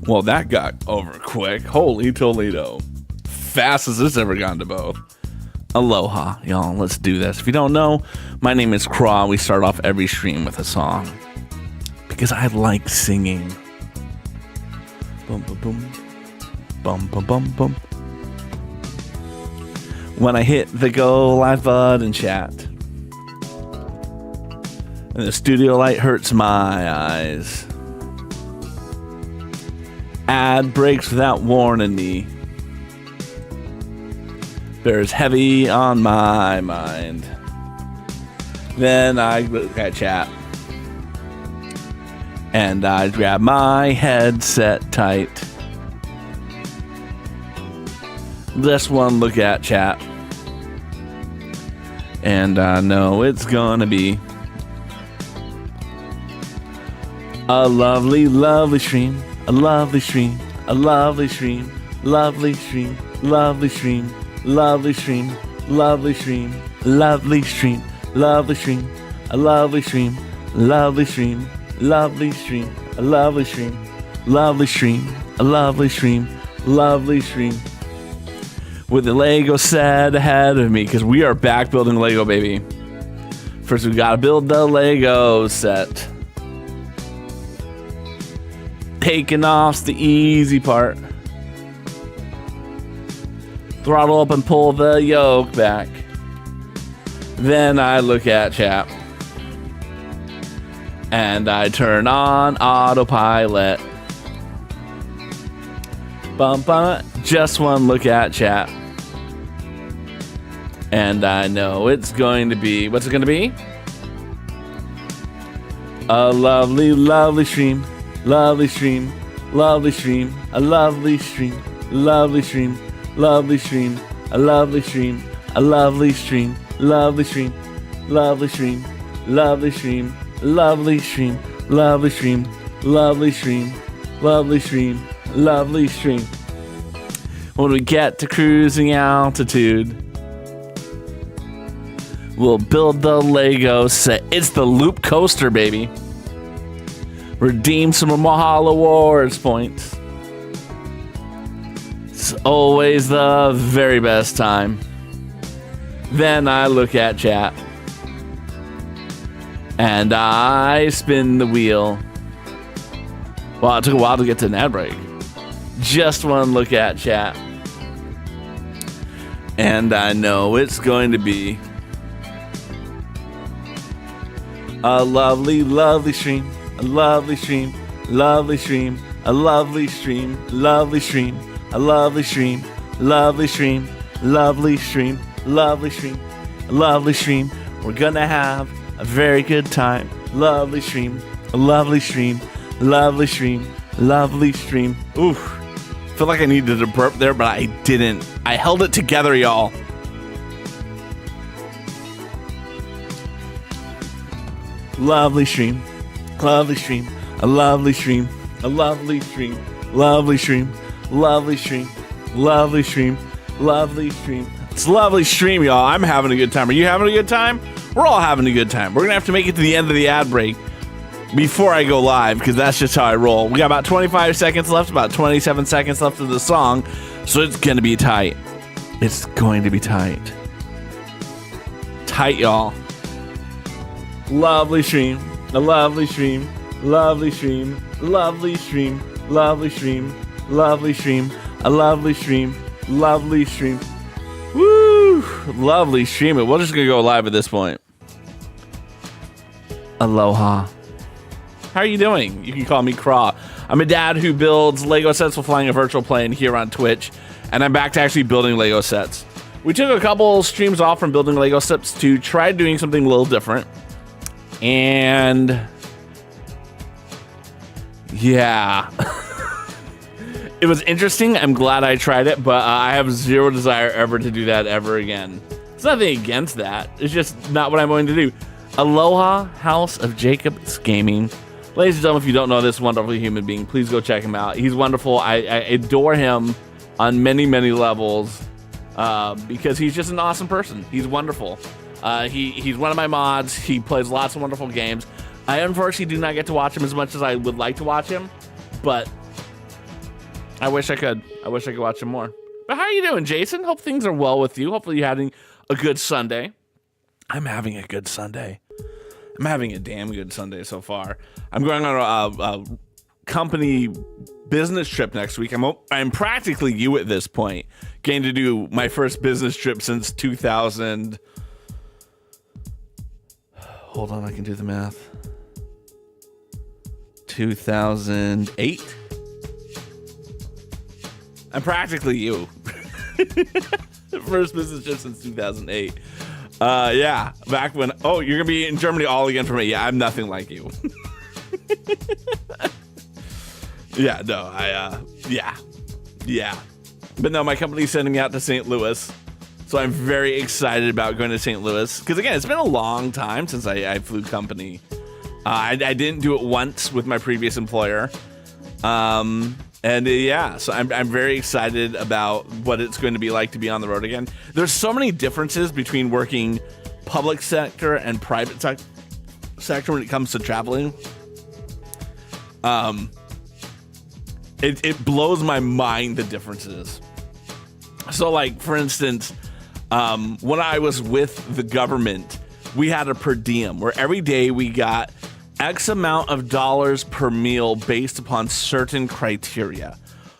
Well, that got over quick. Holy Toledo. Fast as this ever gone to both. Aloha, y'all. Let's do this. If you don't know, my name is Craw. We start off every stream with a song. Because I like singing. Boom, boom, boom. Bum, bum, bum, bum. When I hit the go live button chat. And the studio light hurts my eyes. Ad breaks without warning me. Bears heavy on my mind. Then I look at chat. And I grab my headset tight. Just one look at chat. And I know it's gonna be a lovely, lovely stream. A lovely stream, a lovely stream, lovely stream, lovely stream, lovely stream, lovely stream, lovely stream, lovely stream, a lovely stream, lovely stream, lovely stream, a lovely stream, lovely stream, a lovely stream, lovely stream. With the Lego set ahead of me, because we are back building Lego, baby. First, we gotta build the Lego set. Taking off's the easy part. Throttle up and pull the yoke back. Then I look at chat. And I turn on autopilot. Bum, bum, just one look at chat. And I know it's going to be, what's it going to be? A lovely, lovely stream. Lovely stream, lovely stream, a lovely stream, lovely stream, lovely stream, a lovely stream, a lovely stream, lovely stream, lovely stream, lovely stream, lovely stream, lovely stream, lovely stream, lovely stream, lovely stream. When we get to cruising altitude, we'll build the Lego set. It's the loop coaster, baby. Redeem some Mahal Awards points. It's always the very best time. Then I look at chat. And I spin the wheel. Well, it took a while to get to an ad break. Just one look at chat. And I know it's going to be a lovely, lovely stream. A lovely stream, lovely stream, a lovely stream, lovely stream, a lovely stream, lovely stream, lovely stream, lovely stream, a lovely stream. We're gonna have a very good time. Lovely stream, a lovely stream, lovely stream, lovely stream. Oof. Feel like I needed to burp there, but I didn't. I held it together, y'all. Lovely stream. Lovely stream, a lovely stream, a lovely stream, lovely stream, lovely stream, lovely stream, lovely stream. It's a lovely stream, y'all. I'm having a good time. Are you having a good time? We're all having a good time. We're gonna have to make it to the end of the ad break before I go live, because that's just how I roll. We got about 25 seconds left, about 27 seconds left of the song, so it's gonna be tight. It's going to be tight. Tight, y'all. Lovely stream. A lovely stream, lovely stream, lovely stream, lovely stream, lovely stream, a lovely stream, lovely stream. Woo! Lovely stream. We're just gonna go live at this point. Aloha. How are you doing? You can call me Craw. I'm a dad who builds Lego sets while flying a virtual plane here on Twitch, and I'm back to actually building Lego sets. We took a couple streams off from building Lego sets to try doing something a little different. And yeah, it was interesting. I'm glad I tried it, but I have zero desire ever to do that ever again. It's nothing against that. It's just not what I'm going to do. Aloha, House of Jacob's Gaming. Ladies and gentlemen, if you don't know this wonderful human being, please go check him out. He's wonderful. I adore him on many, many levels because he's just an awesome person. He's wonderful. He's one of my mods. He plays lots of wonderful games. I unfortunately do not get to watch him as much as I would like to watch him, but I wish I could watch them more. But how are you doing, Jason? Hope things are well with you. Hopefully you're having a good Sunday. I'm having a good Sunday. I'm having a damn good Sunday so far. I'm going on a company business trip next week. I'm practically you at this point, getting to do my first business trip since 2000. Hold on, I can do the math. 2008. I'm practically you. First business trip since 2008. Yeah, back when. Oh, you're gonna be in Germany all again for me. Yeah, I'm nothing like you. Yeah, no, yeah. But no, my company's sending me out to St. Louis, so I'm very excited about going to St. Louis. Because again, it's been a long time since I flew company. I didn't do it once with my previous employer. Yeah, so I'm very excited about what it's going to be like to be on the road again. There's so many differences between working public sector and private sector when it comes to traveling. It blows my mind, the differences. So like, for instance, when I was with the government, we had a per diem where every day we got X amount of dollars per meal based upon certain criteria.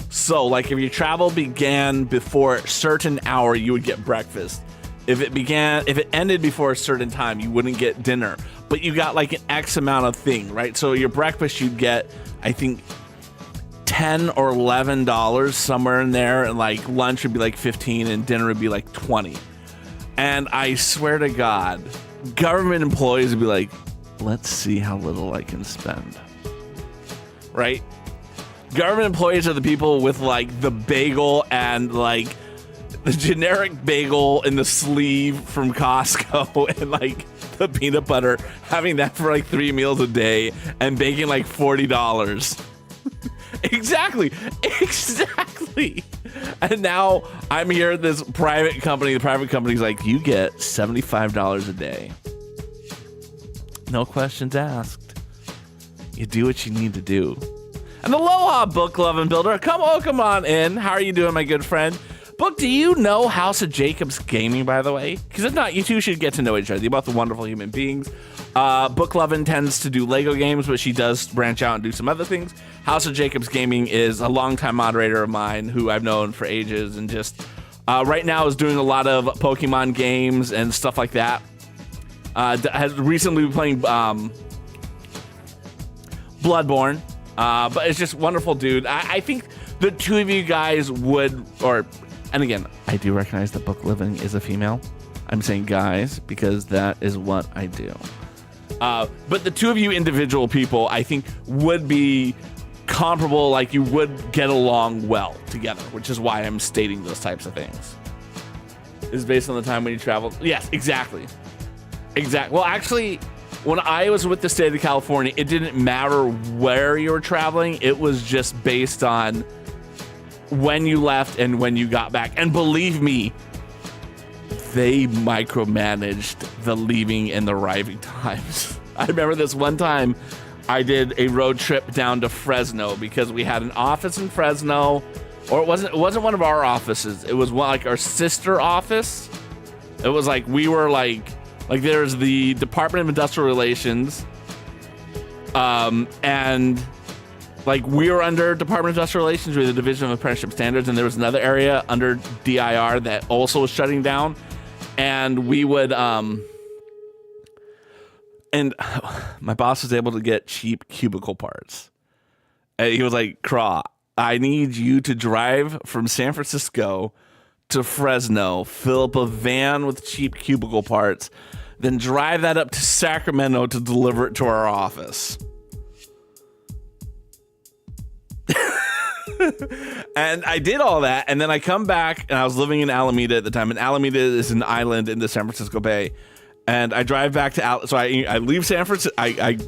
So like if your travel began before a certain hour, you would get breakfast. If it ended before a certain time, you wouldn't get dinner, but you got like an X amount of thing, right? So your breakfast, you'd get, I think, $10 or $11 somewhere in there, and like lunch would be like 15 and dinner would be like 20. And I swear to God, government employees would be like, let's see how little I can spend. Right? Government employees are the people with like the bagel and like the generic bagel in the sleeve from Costco and like the peanut butter, having that for like 3 meals a day and making like $40. Exactly. And now I'm here at this private company. The private company's like, you get $75 a day. No questions asked. You do what you need to do. And aloha, book loving builder. Come on in. How are you doing, my good friend? Book, do you know House of Jacobs Gaming, by the way? Because if not, you two should get to know each other. You're both wonderful human beings. Book Lovin' tends to do Lego games, but she does branch out and do some other things. House of Jacobs Gaming is a longtime moderator of mine who I've known for ages, and just right now is doing a lot of Pokemon games and stuff like that. Has recently been playing Bloodborne, but it's just wonderful, dude. I think the two of you guys would, and again, I do recognize that Book Living is a female. I'm saying guys because that is what I do. But the two of you individual people, I think, would be comparable, like you would get along well together, which is why I'm stating those types of things. Is based on the time when you traveled. Yes, exactly. Well, actually, when I was with the state of California, it didn't matter where you were traveling. It was just based on when you left and when you got back. And believe me, they micromanaged the leaving and the arriving times. I remember this one time I did a road trip down to Fresno because we had an office in Fresno, or it wasn't one of our offices. It was one, like our sister office. It was like we were like there's the Department of Industrial Relations, and like we were under Department of Industrial Relations, we were the Division of Apprenticeship Standards, and there was another area under DIR that also was shutting down, and we would and my boss was able to get cheap cubicle parts. And he was like, Craw, I need you to drive from San Francisco to Fresno, fill up a van with cheap cubicle parts, then drive that up to Sacramento to deliver it to our office. And I did all that, and then I come back, and I was living in Alameda at the time, and Alameda is an island in the San Francisco Bay. And I drive back to so I leave San Francisco. I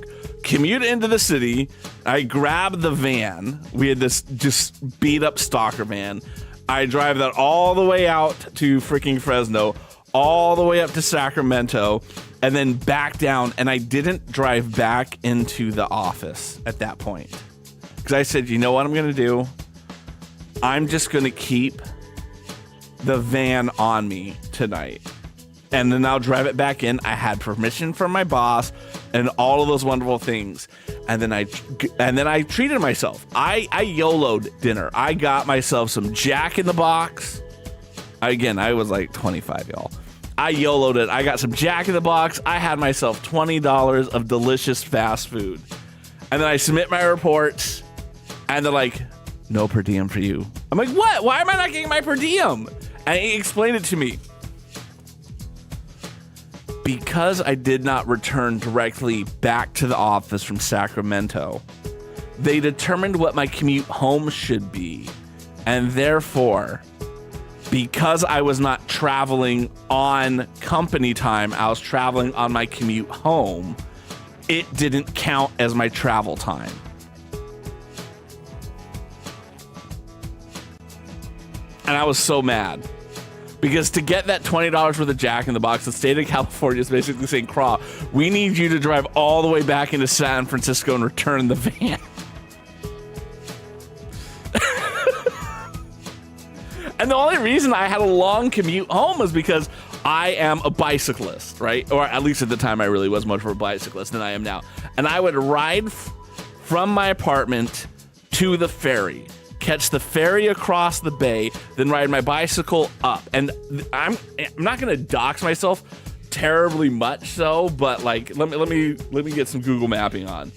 commute into the city. I grab the van. We had this just beat up stalker van. I drive that all the way out to freaking Fresno, all the way up to Sacramento, and then back down. And I didn't drive back into the office at that point because I said, you know what I'm gonna do? I'm just going to keep the van on me tonight. And then I'll drive it back in. I had permission from my boss and all of those wonderful things. And then I treated myself. I YOLO'd dinner. I got myself some Jack in the Box. Again, I was like 25, y'all. I YOLO'd it. I got some Jack in the Box. I had myself $20 of delicious fast food. And then I submit my reports. And they're like, no per diem for you. I'm like, what? Why am I not getting my per diem? And he explained it to me. Because I did not return directly back to the office from Sacramento, they determined what my commute home should be. And therefore, because I was not traveling on company time, I was traveling on my commute home, it didn't count as my travel time. And I was so mad. Because to get that $20 worth of Jack in the Box, the state of California is basically saying, Craw, we need you to drive all the way back into San Francisco and return the van. And the only reason I had a long commute home was because I am a bicyclist, right? Or at least at the time I really was much more of a bicyclist than I am now. And I would ride from my apartment to the ferry, catch the ferry across the bay, then ride my bicycle up. And I'm not gonna dox myself terribly much, so, but like let me get some Google mapping on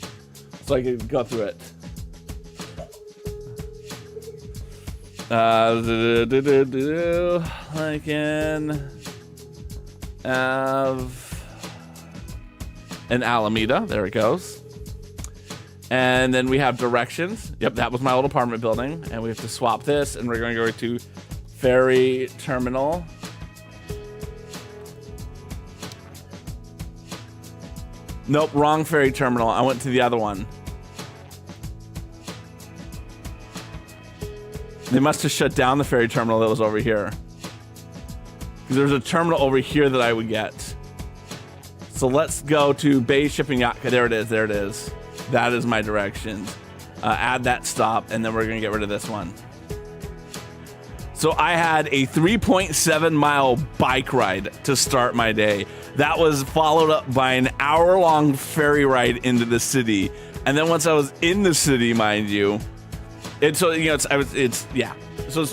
so I can go through it. I can have an Alameda. There it goes. And then we have directions. Yep, that was my old apartment building. And we have to swap this, and we're going to go to ferry terminal. Nope, wrong ferry terminal. I went to the other one. They must have shut down the ferry terminal that was over here. Because there's a terminal over here that I would get. So let's go to Bay Shipping Yacht. There it is. There it is. That is my directions. Add that stop, and then we're going to get rid of this one. So I had a 3.7 mile bike ride to start my day. That was followed up by an hour-long ferry ride into the city. And then once I was in the city, mind you, So it's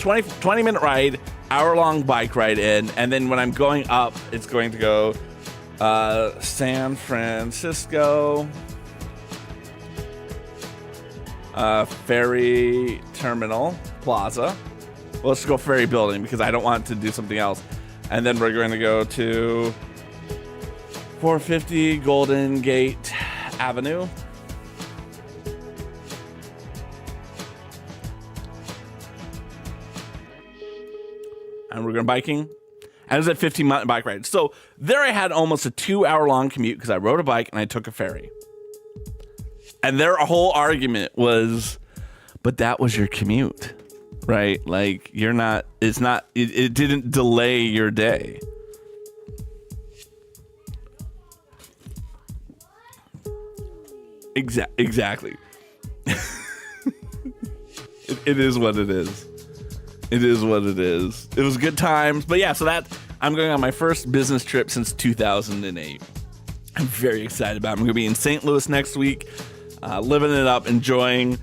20-minute ride, hour-long bike ride in, and then when I'm going up, it's going to go San Francisco Ferry Terminal Plaza. Well, let's go ferry building because I don't want to do something else. And then we're going to go to 450 Golden Gate Avenue. And we're going biking. And it was a 15-minute bike ride. So there I had almost a 2-hour-long commute because I rode a bike and I took a ferry. And their whole argument was, but that was your commute, right? Like, it didn't delay your day. Exactly. It is what it is. It is what it is. It was good times. But yeah, so I'm going on my first business trip since 2008. I'm very excited about it. I'm going to be in St. Louis next week, living it up, enjoying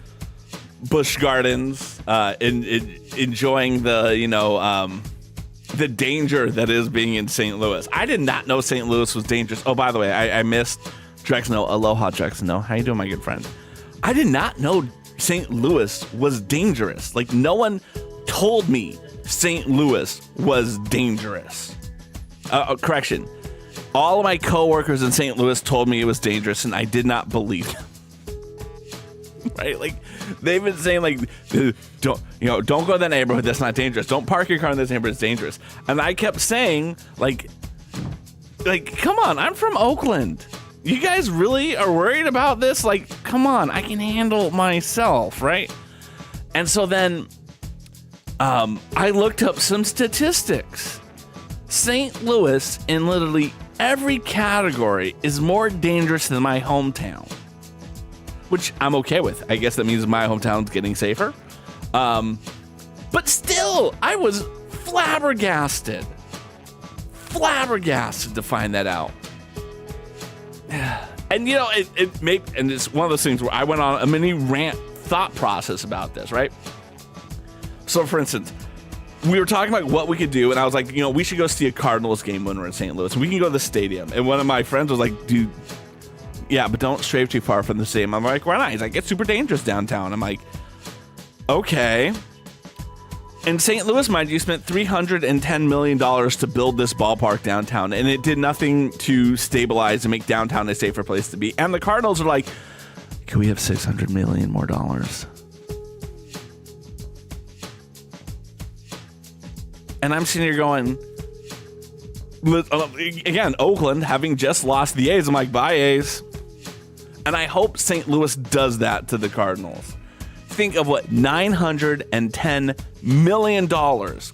Busch Gardens, enjoying the danger that is being in St. Louis. I did not know St. Louis was dangerous. Oh, by the way, I missed Drexno. Aloha, Drexno. How you doing, my good friend? I did not know St. Louis was dangerous. Like, no one told me St. Louis was dangerous. Correction. All of my coworkers in St. Louis told me it was dangerous, and I did not believe them. Right? Like, they've been saying, like, don't go to that neighborhood. That's not dangerous. Don't park your car in this neighborhood. It's dangerous. And I kept saying, like, come on. I'm from Oakland. You guys really are worried about this? Like, come on. I can handle myself, right? And so then I looked up some statistics. St. Louis, in literally every category, is more dangerous than my hometown, which I'm okay with. I guess that means my hometown's getting safer. But still, I was flabbergasted to find that out. And you know, and it's one of those things where I went on a mini rant thought process about this, right? So for instance, we were talking about what we could do, and I was like, you know, we should go see a Cardinals game when we're in St. Louis. We can go to the stadium. And one of my friends was like, dude, yeah, but don't stray too far from the stadium. I'm like, why not? He's like, it's super dangerous downtown. I'm like, okay. In St. Louis, mind you, spent $310 million to build this ballpark downtown, and it did nothing to stabilize and make downtown a safer place to be. And the Cardinals are like, can we have $600 million more dollars? And I'm sitting here going, again, Oakland having just lost the A's. I'm like, bye, A's. And I hope St. Louis does that to the Cardinals. Think of what $910 million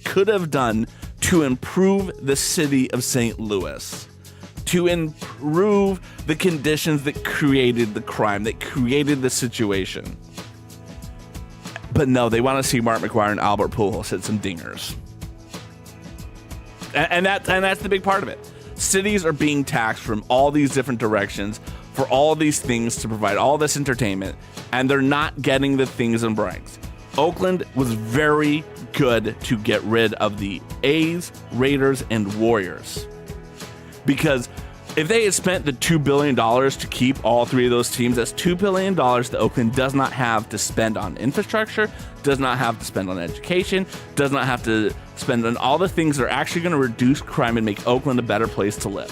could have done to improve the city of St. Louis, to improve the conditions that created the crime, that created the situation. But no, they want to see Mark McGwire and Albert Pujols hit some dingers. And that's the big part of it. Cities are being taxed from all these different directions for all these things to provide all this entertainment, and they're not getting the things and brings. Oakland was very good to get rid of the A's, Raiders, and Warriors. Because if they had spent the $2 billion to keep all three of those teams, that's $2 billion that Oakland does not have to spend on infrastructure, does not have to spend on education, does not have to spend on all the things that are actually going to reduce crime and make Oakland a better place to live.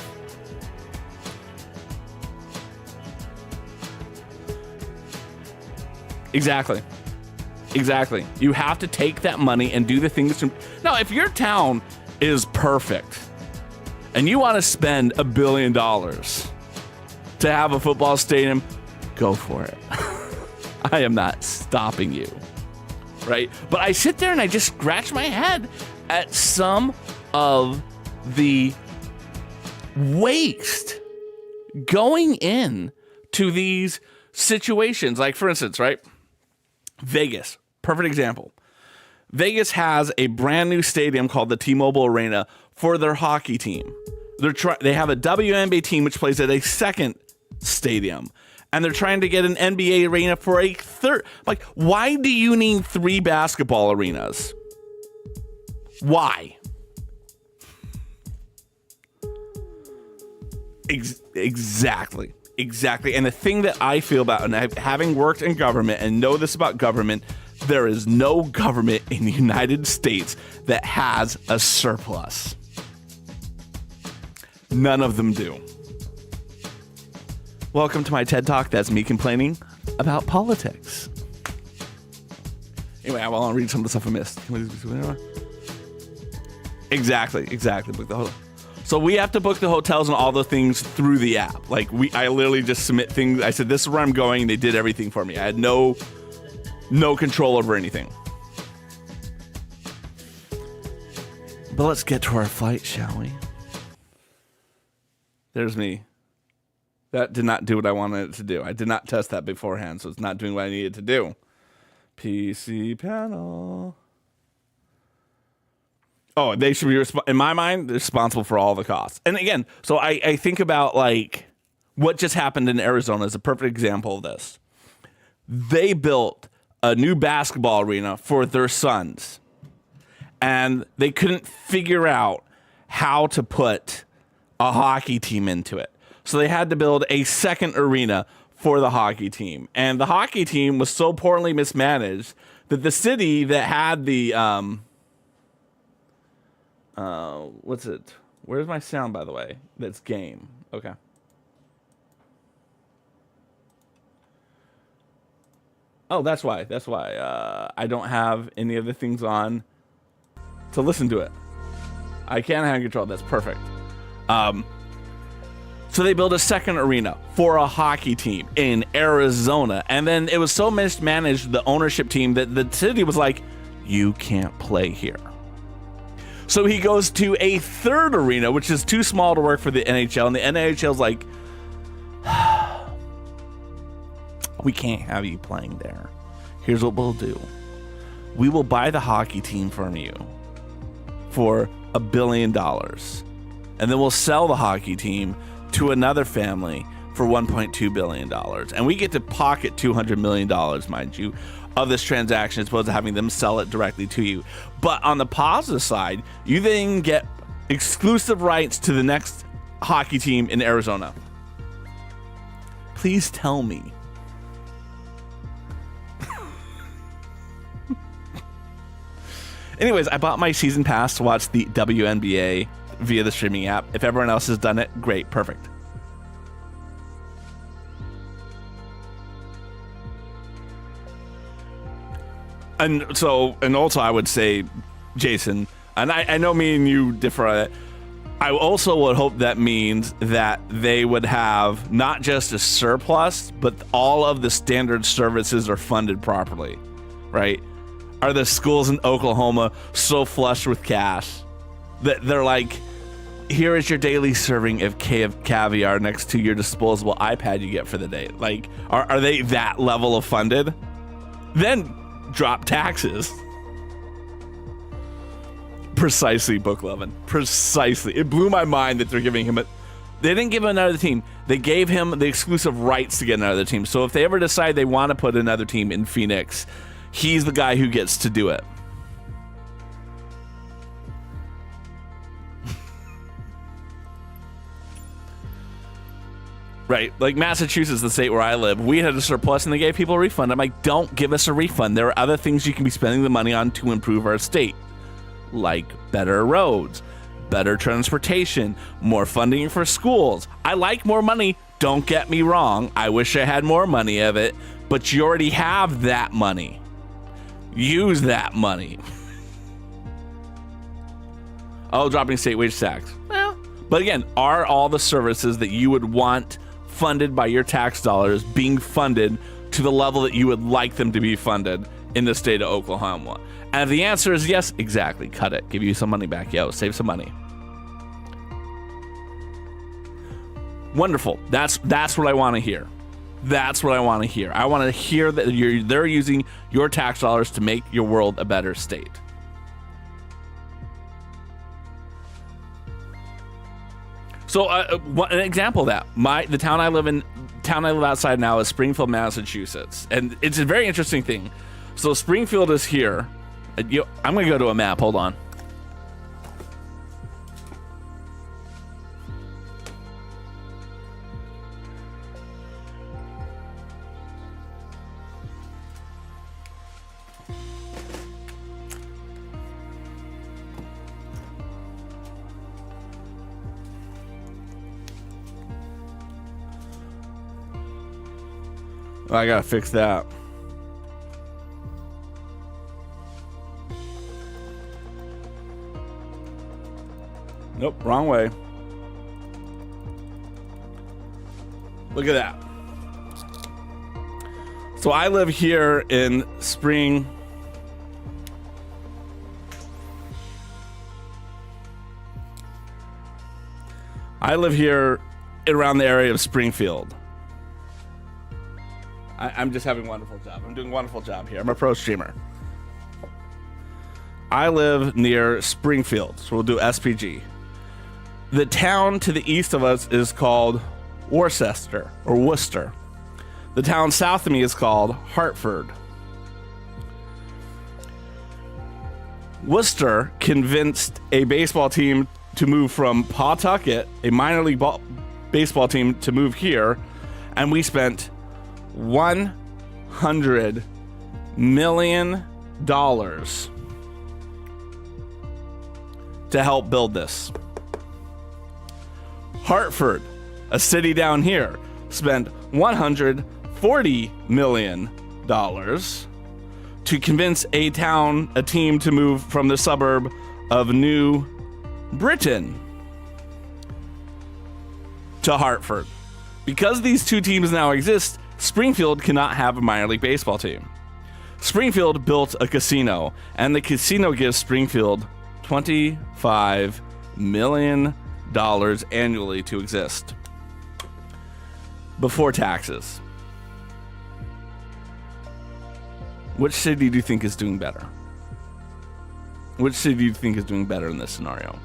Exactly. You have to take that money and do the things to... Now, if your town is perfect and you want to spend $1 billion to have a football stadium, go for it. I am not stopping you, right? But I sit there and I just scratch my head at some of the waste going in to these situations. Like, for instance, right? Vegas, perfect example. Vegas has a brand new stadium called the T-Mobile Arena for their hockey team. They have a WNBA team which plays at a second stadium, and they're trying to get an NBA arena for a third. Like, why do you need 3 basketball arenas? Why? Exactly. And the thing that I feel about, and having worked in government and know this about government, there is no government in the United States that has a surplus. None of them do. Welcome to my TED Talk. That's me complaining about politics. Anyway, I want to read some of the stuff I missed. Exactly. Book the hotel. So we have to book the hotels and all the things through the app. Like, I literally just submit things. I said, this is where I'm going. They did everything for me. I had no control over anything. But let's get to our flight, shall we? There's me. That did not do what I wanted it to do. I did not test that beforehand, so it's not doing what I needed to do. PC panel. Oh, they should be, in my mind, responsible for all the costs. And again, so I think about, like, what just happened in Arizona is a perfect example of this. They built a new basketball arena for their sons, and they couldn't figure out how to put a hockey team into it. So they had to build a second arena for the hockey team. And the hockey team was so poorly mismanaged that the city that had the... what's it? Where's my sound, by the way? That's game. Okay. Oh, that's why. I don't have any of the things on to listen to it. I can't have control. That's perfect. So they built a second arena for a hockey team in Arizona. And then it was so mismanaged, the ownership team, that the city was like, you can't play here. So he goes to a third arena, which is too small to work for the NHL. And the NHL's like, we can't have you playing there. Here's what we'll do. we will buy the hockey team from you for $1 billion. And then we'll sell the hockey team to another family for $1.2 billion. And we get to pocket $200 million, mind you, of this transaction as opposed to having them sell it directly to you. But on the positive side, you then get exclusive rights to the next hockey team in Arizona. Please tell me. Anyways, I bought my season pass to watch the WNBA via the streaming app. If everyone else has done it, great, perfect. And also I would say, Jason, and I know me and you differ on it, I also would hope that means that they would have not just a surplus, but all of the standard services are funded properly, right? Are the schools in Oklahoma so flush with cash that they're like, here is your daily serving of caviar next to your disposable iPad you get for the day? Like, are they that level of funded? Then drop taxes. Precisely, Book Lovin'. Precisely. It blew my mind that they're giving him they didn't give him another team. They gave him the exclusive rights to get another team. So if they ever decide they want to put another team in Phoenix, he's the guy who gets to do it. Right, like Massachusetts, the state where I live, we had a surplus and they gave people a refund. I'm like, don't give us a refund. There are other things you can be spending the money on to improve our state, like better roads, better transportation, more funding for schools. I like more money, don't get me wrong. I wish I had more money of it, but you already have that money. Use that money. Oh, dropping state wage tax. Well, but again, are all the services that you would want funded by your tax dollars being funded to the level that you would like them to be funded in the state of Oklahoma? And if the answer is yes, exactly, cut it. Give you some money back. Yo, save some money. Wonderful. That's what I want to hear. That's what I want to hear. I want to hear that they're using your tax dollars to make your world a better state. So an example of that, the town I live outside now is Springfield, Massachusetts, and it's a very interesting thing. So Springfield is here. I'm gonna go to a map. Hold on. I gotta fix that. Nope, wrong way. Look at that. So I live here in Spring. I live here around the area of Springfield. I'm just having a wonderful job. I'm doing a wonderful job here. I'm a pro streamer. I live near Springfield, so we'll do SPG. The town to the east of us is called Worcester, or Worcester. The town south of me is called Hartford. Worcester convinced a baseball team to move from Pawtucket, a minor league baseball team, to move here, and we spent $100 million to help build this. Hartford, a city down here, spent $140 million to convince a team to move from the suburb of New Britain to Hartford. Because these two teams now exist, Springfield cannot have a minor league baseball team. Springfield built a casino, and the casino gives Springfield $25 million annually to exist before taxes. Which city do you think is doing better? Which city do you think is doing better in this scenario?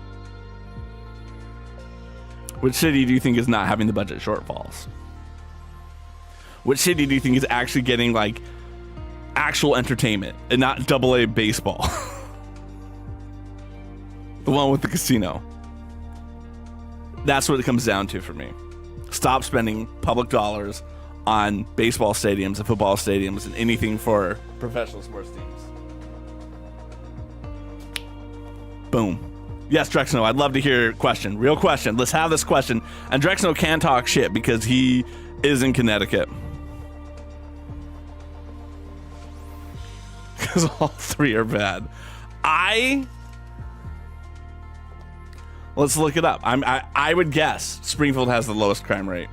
Which city do you think is not having the budget shortfalls? Which city do you think is actually getting like actual entertainment and not AA baseball? The one with the casino. That's what it comes down to for me. Stop spending public dollars on baseball stadiums and football stadiums and anything for professional sports teams. Boom. Yes, Drexno, I'd love to hear your question. Real question. Let's have this question. And Drexno can talk shit because he is in Connecticut. Because all three are bad. Let's look it up. I would guess Springfield has the lowest crime rate.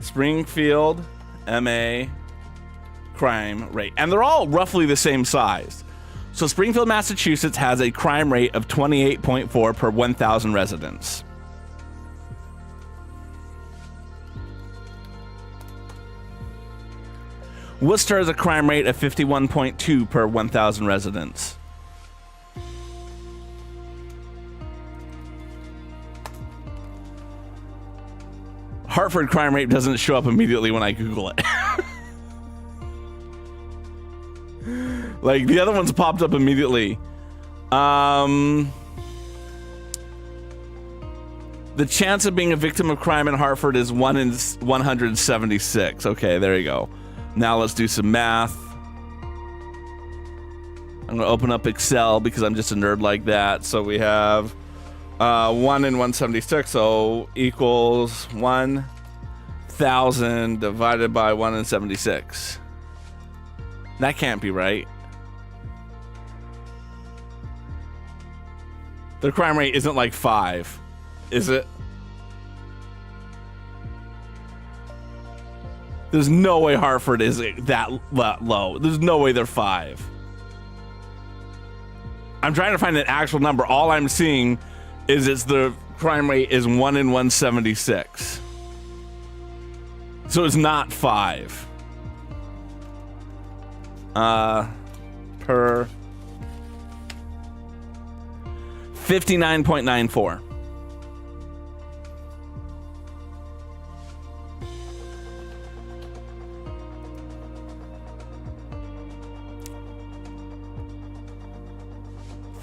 Springfield, MA, crime rate. And they're all roughly the same size. So Springfield, Massachusetts has a crime rate of 28.4 per 1,000 residents. Worcester has a crime rate of 51.2 per 1,000 residents. Hartford crime rate doesn't show up immediately when I Google it. Like, the other ones popped up immediately. The chance of being a victim of crime in Hartford is 1 in 176. Okay, there you go. Now let's do some math. I'm going to open up Excel because I'm just a nerd like that. So we have 1 in 176, so equals 1,000 divided by 1 in 76. That can't be right. The crime rate isn't like 5, is it? There's no way Hartford is that low. There's no way they're 5. I'm trying to find an actual number. All I'm seeing is the crime rate is 1 in 176. So it's not 5. Per 59.94.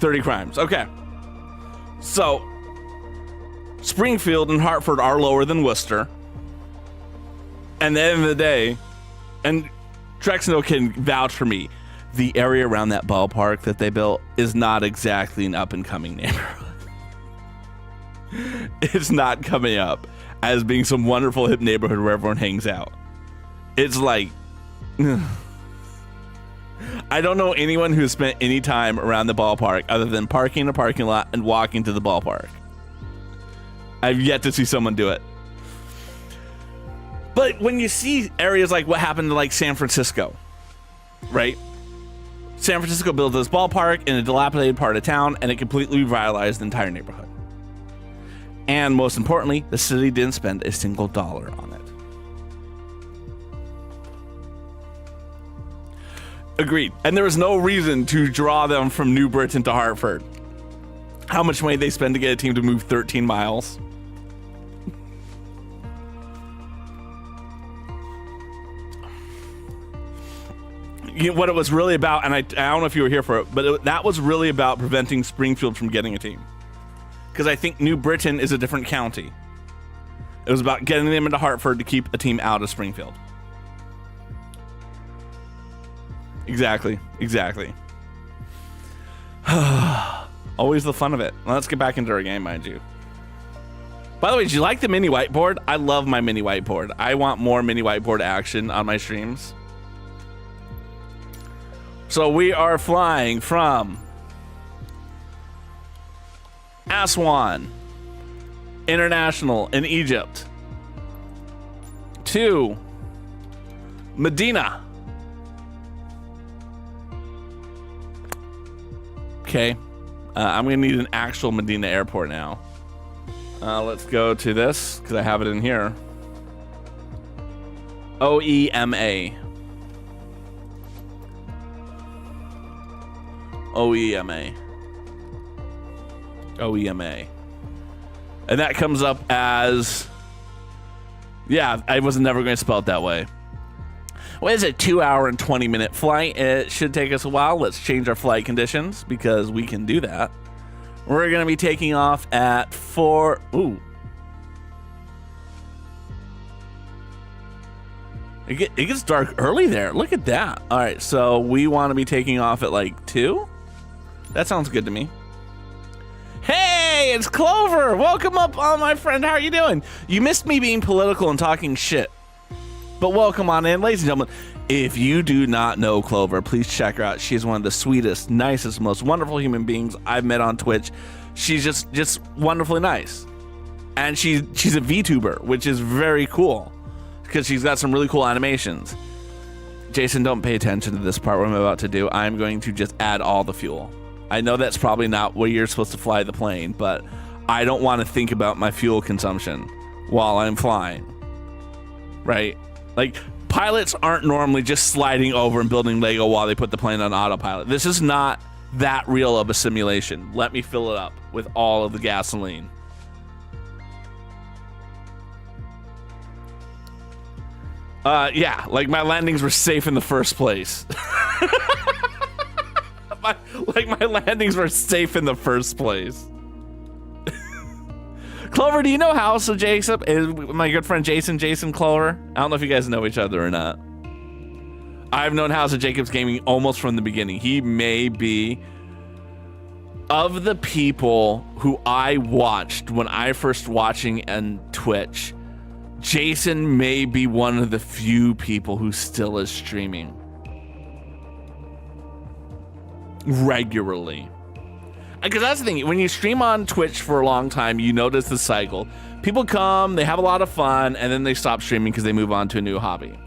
$30 crimes. Okay. So Springfield and Hartford are lower than Worcester. And at the end of the day, and Trexno can vouch for me, the area around that ballpark that they built is not exactly an up-and-coming neighborhood. It's not coming up as being some wonderful hip neighborhood where everyone hangs out. It's like... I don't know anyone who's spent any time around the ballpark other than parking in a parking lot and walking to the ballpark. I've yet to see someone do it. But when you see areas like what happened to like San Francisco, right? San Francisco built this ballpark in a dilapidated part of town and it completely revitalized the entire neighborhood. And most importantly, the city didn't spend a single dollar on it. Agreed. And there was no reason to draw them from New Britain to Hartford. How much money they spend to get a team to move 13 miles? You know, what it was really about, and I don't know if you were here for it, but that was really about preventing Springfield from getting a team. Because I think New Britain is a different county. It was about getting them into Hartford to keep a team out of Springfield. Exactly. Always the fun of it. Well, let's get back into our game, mind you. By the way, did you like the mini whiteboard? I love my mini whiteboard. I want more mini whiteboard action on my streams. So we are flying from Aswan International in Egypt to Medina. Okay. I'm going to need an actual Medina airport now. Let's go to this because I have it in here. OEMA. OEMA. OEMA. And that comes up as, yeah, I was never going to spell it that way. Well, it's a 2 hour and 20-minute flight. It should take us a while. Let's change our flight conditions because we can do that. We're going to be taking off at 4. Ooh. It gets dark early there. Look at that. All right, so we want to be taking off at like 2. That sounds good to me. Hey, it's Clover. Welcome up, my friend. How are you doing? You missed me being political and talking shit. But welcome on in, ladies and gentlemen. If you do not know Clover, please check her out. She's one of the sweetest, nicest, most wonderful human beings I've met on Twitch. She's just wonderfully nice. And she's a VTuber, which is very cool because she's got some really cool animations. Jason, don't pay attention to this part what I'm about to do. I'm going to just add all the fuel. I know that's probably not where you're supposed to fly the plane, but I don't want to think about my fuel consumption while I'm flying, right? Like, pilots aren't normally just sliding over and building Lego while they put the plane on autopilot. This is not that real of a simulation. Let me fill it up with all of the gasoline. Yeah, like my landings were safe in the first place. my landings were safe in the first place. Clover, do you know House of Jason? My good friend Jason Clover? I don't know if you guys know each other or not. I've known House of Jacobs Gaming almost from the beginning. He may be, of the people who I watched when I first watching on Twitch, Jason may be one of the few people who still is streaming regularly. Because that's the thing, when you stream on Twitch for a long time, you notice the cycle. People come, they have a lot of fun, and then they stop streaming because they move on to a new hobby.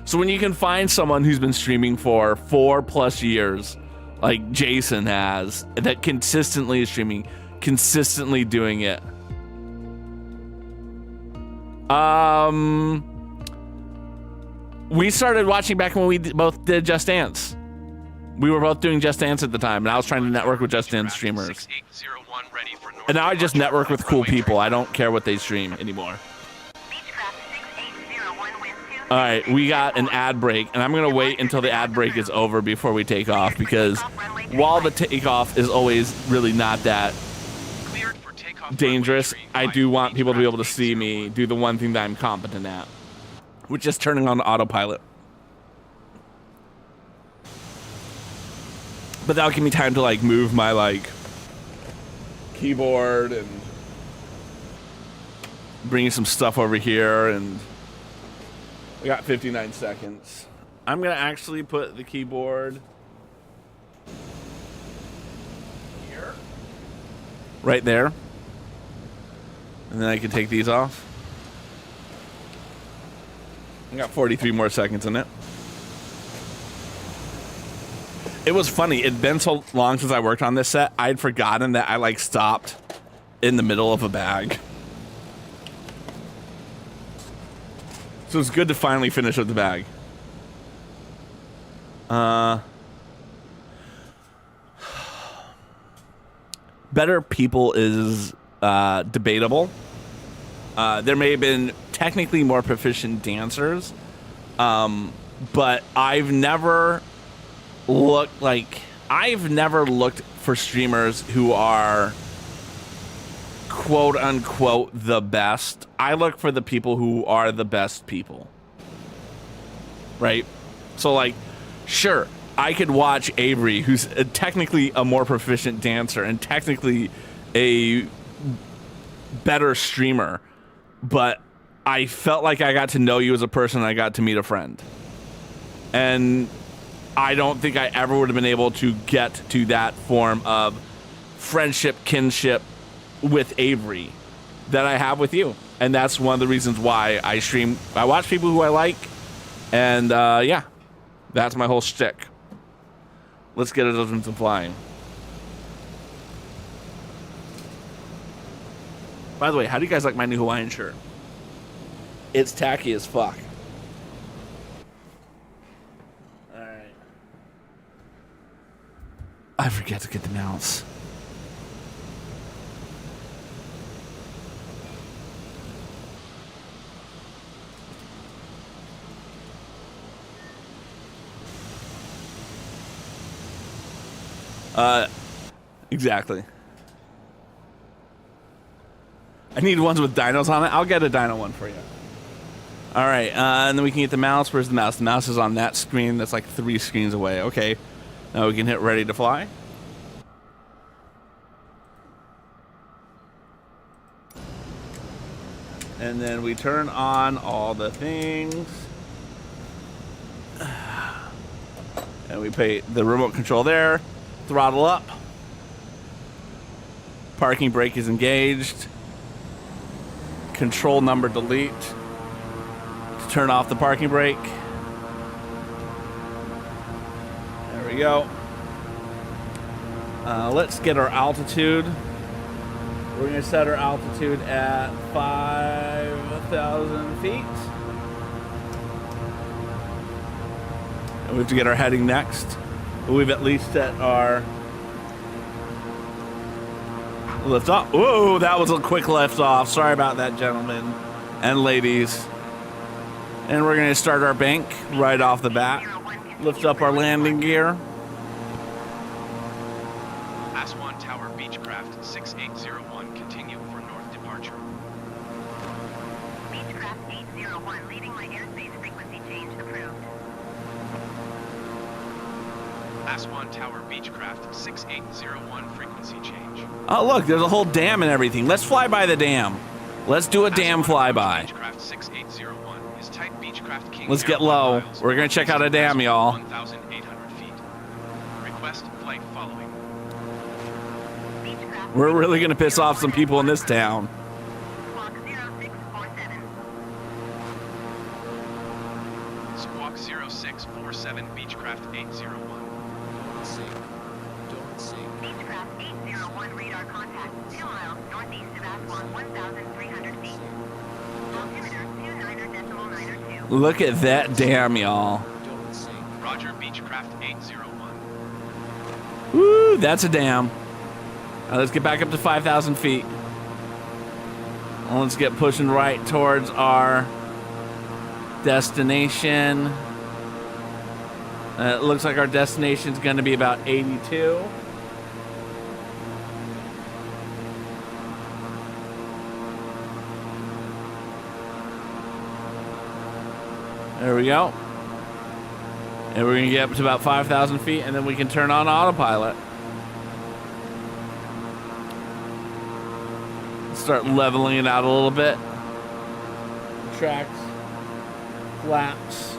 So when you can find someone who's been streaming for 4+ years, like Jason has, that consistently is streaming, consistently doing it. We started watching back when we both did Just Dance. We were both doing Just Dance at the time, and I was trying to network with Just Dance streamers. And now I just network with cool people. I don't care what they stream anymore. All right, we got an ad break, and I'm going to wait until the ad break is over before we take off, because while the takeoff is always really not that dangerous, I do want people to be able to see me do the one thing that I'm competent at, which is turning on autopilot. But that'll give me time to like move my like keyboard and bring some stuff over here, and we got 59 seconds. I'm gonna actually put the keyboard here, right there, and then I can take these off. I got 43 more seconds in it. It was funny. It'd been so long since I worked on this set, I'd forgotten that I like stopped in the middle of a bag. So it's good to finally finish up the bag. Better people is debatable. There may have been technically more proficient dancers, but I've never looked for streamers who are quote unquote the best. I look for the people who are the best people, right? So like, sure, I could watch Avery, who's technically a more proficient dancer and technically a better streamer, but I felt like I got to know you as a person and I got to meet a friend. And I don't think I ever would have been able to get to that form of friendship, kinship with Avery that I have with you. And that's one of the reasons why I stream. I watch people who I like, and yeah, that's my whole shtick. Let's get it into flying. By the way, how do you guys like my new Hawaiian shirt? It's tacky as fuck. I forget to get the mouse. Exactly. I need ones with dinos on it. I'll get a dino one for you. All right, and then we can get the mouse. Where's the mouse? The mouse is on that screen. That's like 3 screens away. Okay, now we can hit ready to fly. And then we turn on all the things. And we pay the remote control there. Throttle up. Parking brake is engaged. Control number delete. To turn off the parking brake. There we go. Let's get our altitude. We're going to set our altitude at 5,000 feet. And we have to get our heading next. But we've at least set our lift off. Whoa, that was a quick lift off. Sorry about that, gentlemen and ladies. And we're going to start our bank right off the bat. Lift up our landing gear. Aswan Tower Beechcraft 6801, continue for north departure. Beechcraft 801, leaving my airspace frequency change approved. Aswan Tower Beechcraft 6801, frequency change. Oh, look, there's a whole dam and everything. Let's fly by the dam. Let's do a dam flyby. Beechcraft 6801 is type Beechcraft King. Let's get low. We're going to check out a dam, y'all. 1,800 feet. Request flight following. We're really going to piss off some people in this town. Squawk 0647. Squawk 0647, Beechcraft 801. Don't sink. Beechcraft 801, radar contact, 2 miles northeast of Aswan, 1,300 feet. Altimeter 29.902. Look at that dam, y'all. Don't sink. Roger, Beechcraft 801. Woo, that's a dam. Let's get back up to 5,000 feet. Let's get pushing right towards our destination. It looks like our destination is going to be about 82. There we go. And we're going to get up to about 5,000 feet, and then we can turn on autopilot. Start leveling it out a little bit. Tracks, flaps.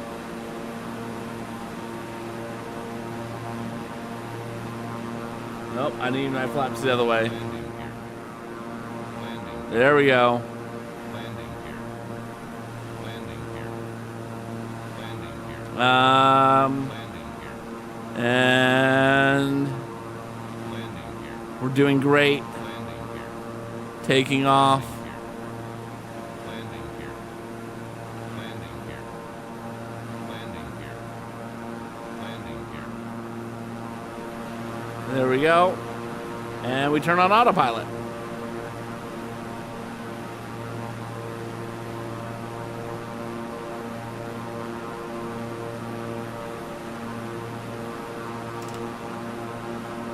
Nope, I need my flaps the other way. Landing here. Landing. There we go. Landing here. Landing here. Landing here. Um, Landing here. and Landing here. we're doing great. Landing here. Taking off. Landing here. Landing here. Landing here. Landing here. There we go. And we turn on autopilot.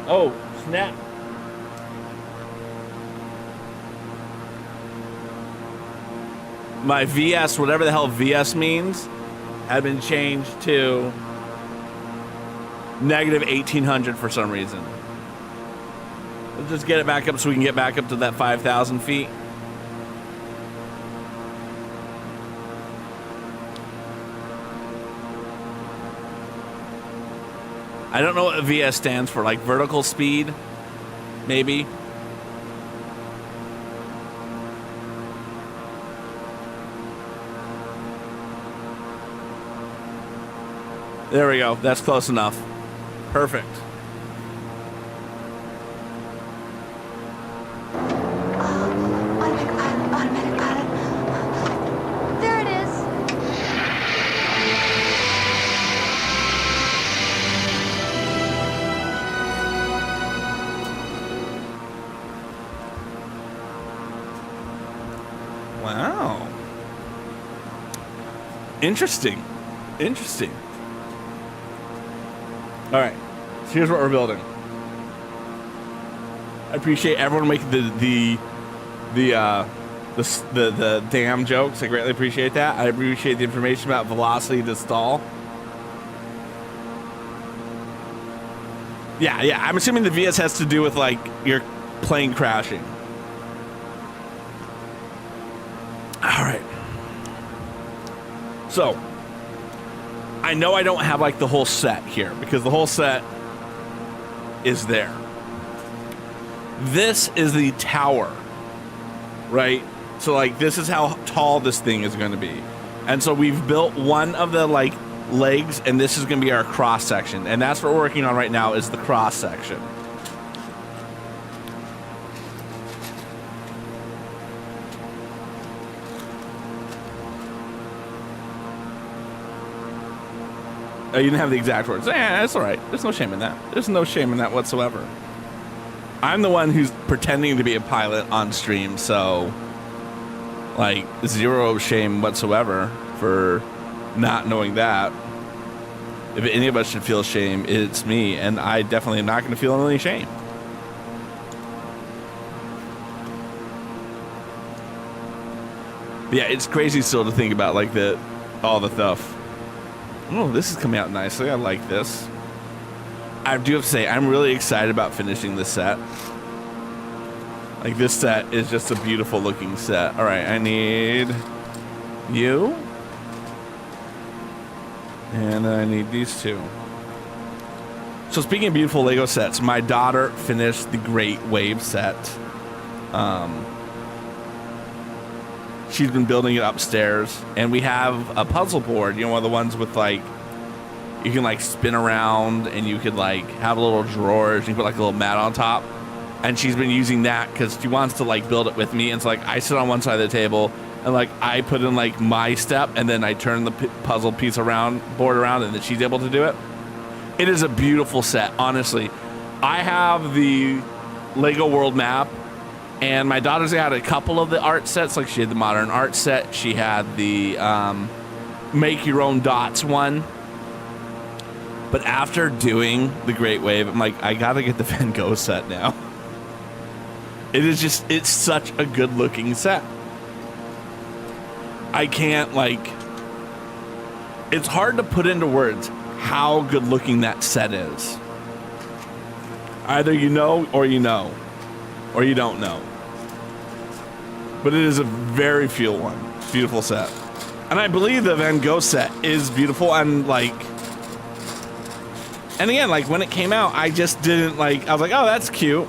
Oh, snap. My VS, whatever the hell VS means, had been changed to negative 1,800 for some reason. Let's just get it back up so we can get back up to that 5,000 feet. I don't know what VS stands for, like vertical speed, maybe. There we go. That's close enough. Perfect. Automatic pilot. There it is. Wow. Interesting. Interesting. All right. So here's what we're building. I appreciate everyone making the damn jokes. I greatly appreciate that. I appreciate the information about velocity to stall. Yeah. I'm assuming the VS has to do with like your plane crashing. All right. So I know I don't have like the whole set here because the whole set is there. This is the tower, right? So like this is how tall this thing is going to be. And so we've built one of the like legs, and this is going to be our cross section, and that's what we're working on right now is the cross section. Oh, you didn't have the exact words. That's all right. There's no shame in that. There's no shame in that whatsoever. I'm the one who's pretending to be a pilot on stream, so like zero shame whatsoever for not knowing that. If any of us should feel shame, it's me, and I definitely am not going to feel any shame. But yeah, it's crazy still to think about like all the stuff. Oh, this is coming out nicely. I like this. I do have to say, I'm really excited about finishing this set. Like this set is just a beautiful looking set. All right, I need you. And then I need these two. So speaking of beautiful Lego sets, my daughter finished the Great Wave set. She's been building it upstairs, and we have a puzzle board, you know, one of the ones with like, you can like spin around and you could like have little drawers, you put like a little mat on top. And she's been using that because she wants to like build it with me. And so like I sit on one side of the table and like I put in like my step and then I turn the puzzle piece board around and then she's able to do it. It is a beautiful set, honestly. I have the Lego World map, and my daughter's had a couple of the art sets. Like she had the modern art set. She had the make your own dots one. But after doing the Great Wave, I'm like, I gotta get the Van Gogh set now. It's such a good looking set. I can't like, it's hard to put into words how good looking that set is. Either you know, or you don't know. But it is a very beautiful set. And I believe the Van Gogh set is beautiful, and like, and again, like when it came out, I just didn't like, I was like, oh, that's cute.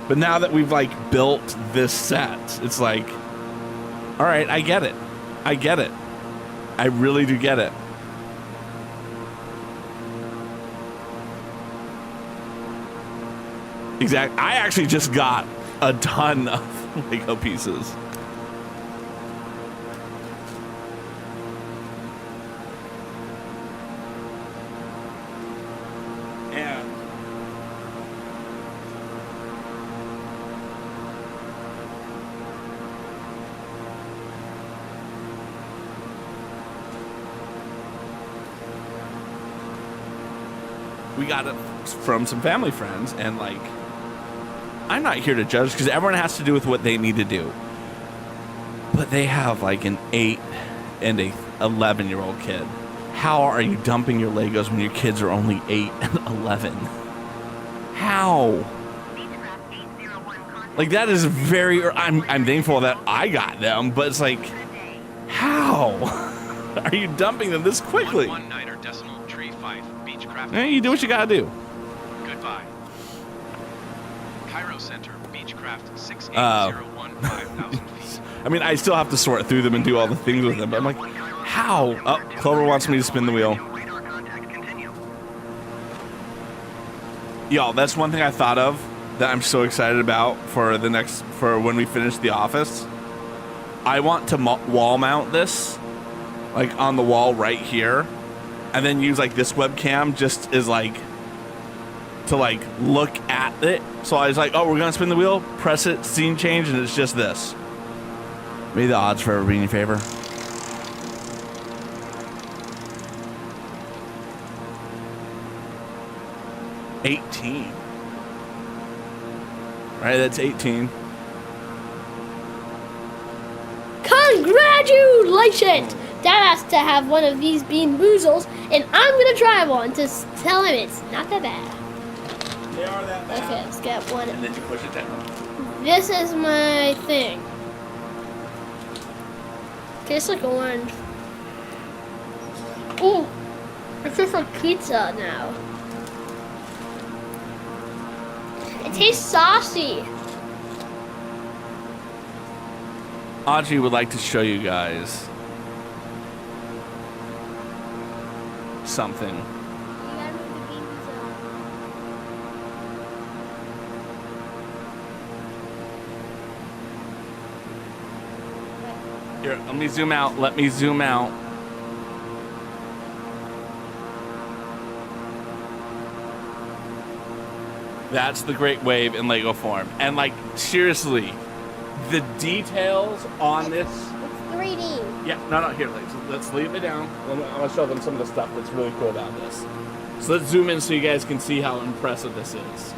But now that we've like built this set, it's like, all right, I get it. I really do get it. Exactly. I actually just got a ton of Lego pieces. We got it from some family friends, and like, I'm not here to judge because everyone has to do with what they need to do. But they have like an 8 and a 11-year-old kid. How are you dumping your Legos when your kids are only 8 and 11? How? Like that is very. I'm thankful that I got them, but it's like, how are you dumping them this quickly? 119er decimal tree 5 Beechcraft. You do what you gotta do. Goodbye. Cairo Center Beechcraft 6801 5,000 feet. I mean, I still have to sort through them and do all the things with them, but I'm like, how? Oh, Clover wants me to spin the wheel. Y'all, that's one thing I thought of that I'm so excited about for when we finish The Office. I want to wall mount this, like on the wall right here, and then use like this webcam just as like, to like look at it. So I was like, oh, we're gonna spin the wheel, press it, scene change, and it's just this. May the odds forever be in your favor. $18. right, that's 18. Congratulations! Dad has to have one of these bean boozles, and I'm gonna try one to tell him it's not that bad. They are that bad. Okay, let's get one. And then you push it down. This is my thing. Tastes like orange. Ooh, it tastes like pizza now. It tastes saucy. Audrey would like to show you guys something. You gotta move the bean boozle. Here, let me zoom out. Let me zoom out. That's the Great Wave in Lego form. And like, seriously, the details on this. It's 3D. Yeah, no, here, let's leave it down. I'm gonna show them some of the stuff that's really cool about this. So let's zoom in so you guys can see how impressive this is.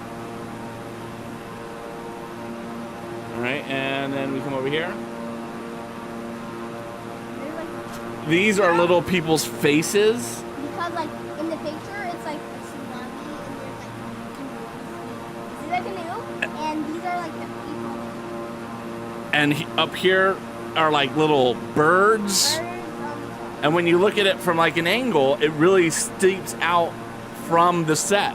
All right, and then we come over here. These are little people's faces. Because like in the picture, it's like a tsunami and there's like canoes. This is a canoe, and these are like the people. And up here are like little birds. And when you look at it from like an angle, it really steeps out from the set.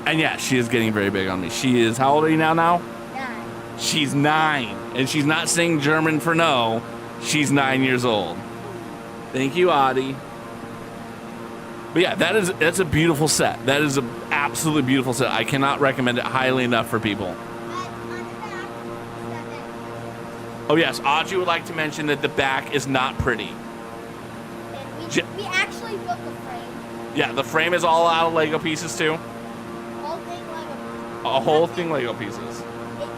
And yeah, she is getting very big on me. She is, how old are you now? 9. She's 9. And she's not saying German for no. She's 9 years old. Thank you, Audie. But yeah, that's a beautiful set. That is an absolutely beautiful set. I cannot recommend it highly enough for people. Oh yes, Audrey would like to mention that the back is not pretty. We actually built the frame. Yeah, the frame is all out of Lego pieces too. Whole thing Lego. A whole thing Lego pieces. And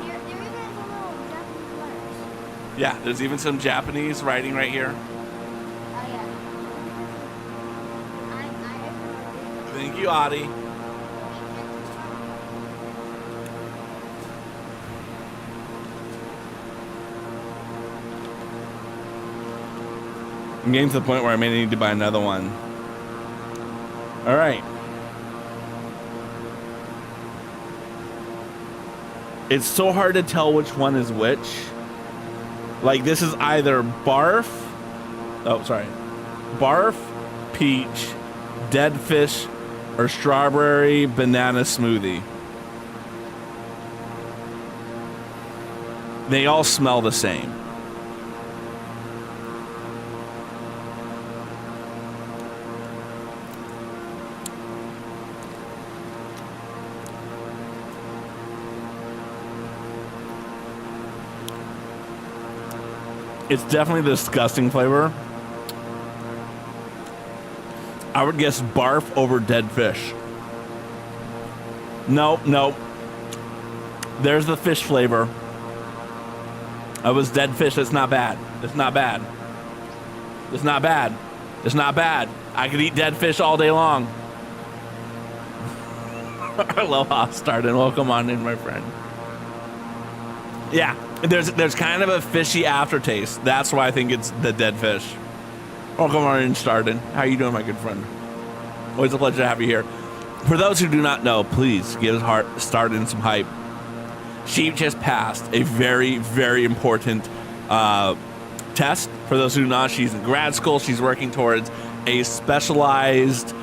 there even is a little Japanese letters. Yeah, there's even some Japanese writing right here. Oh yeah. Thank you, Audie. I'm getting to the point where I may need to buy another one. All right. It's so hard to tell which one is which. Like this is either barf. Oh, sorry. Barf, peach, dead fish, or strawberry banana smoothie. They all smell the same. It's definitely the disgusting flavor. I would guess barf over dead fish. Nope. There's the fish flavor. That was dead fish. That's not bad. It's not bad. It's not bad. It's not bad. I could eat dead fish all day long. Aloha, started. Welcome on in, my friend. Yeah, there's kind of a fishy aftertaste. That's why I think it's the dead fish. Welcome on in, started. How you doing, my good friend? Always a pleasure to have you here. For those who do not know, please give Starden some hype. She just passed a very, very important test. For those who do not, she's in grad school. She's working towards a specialized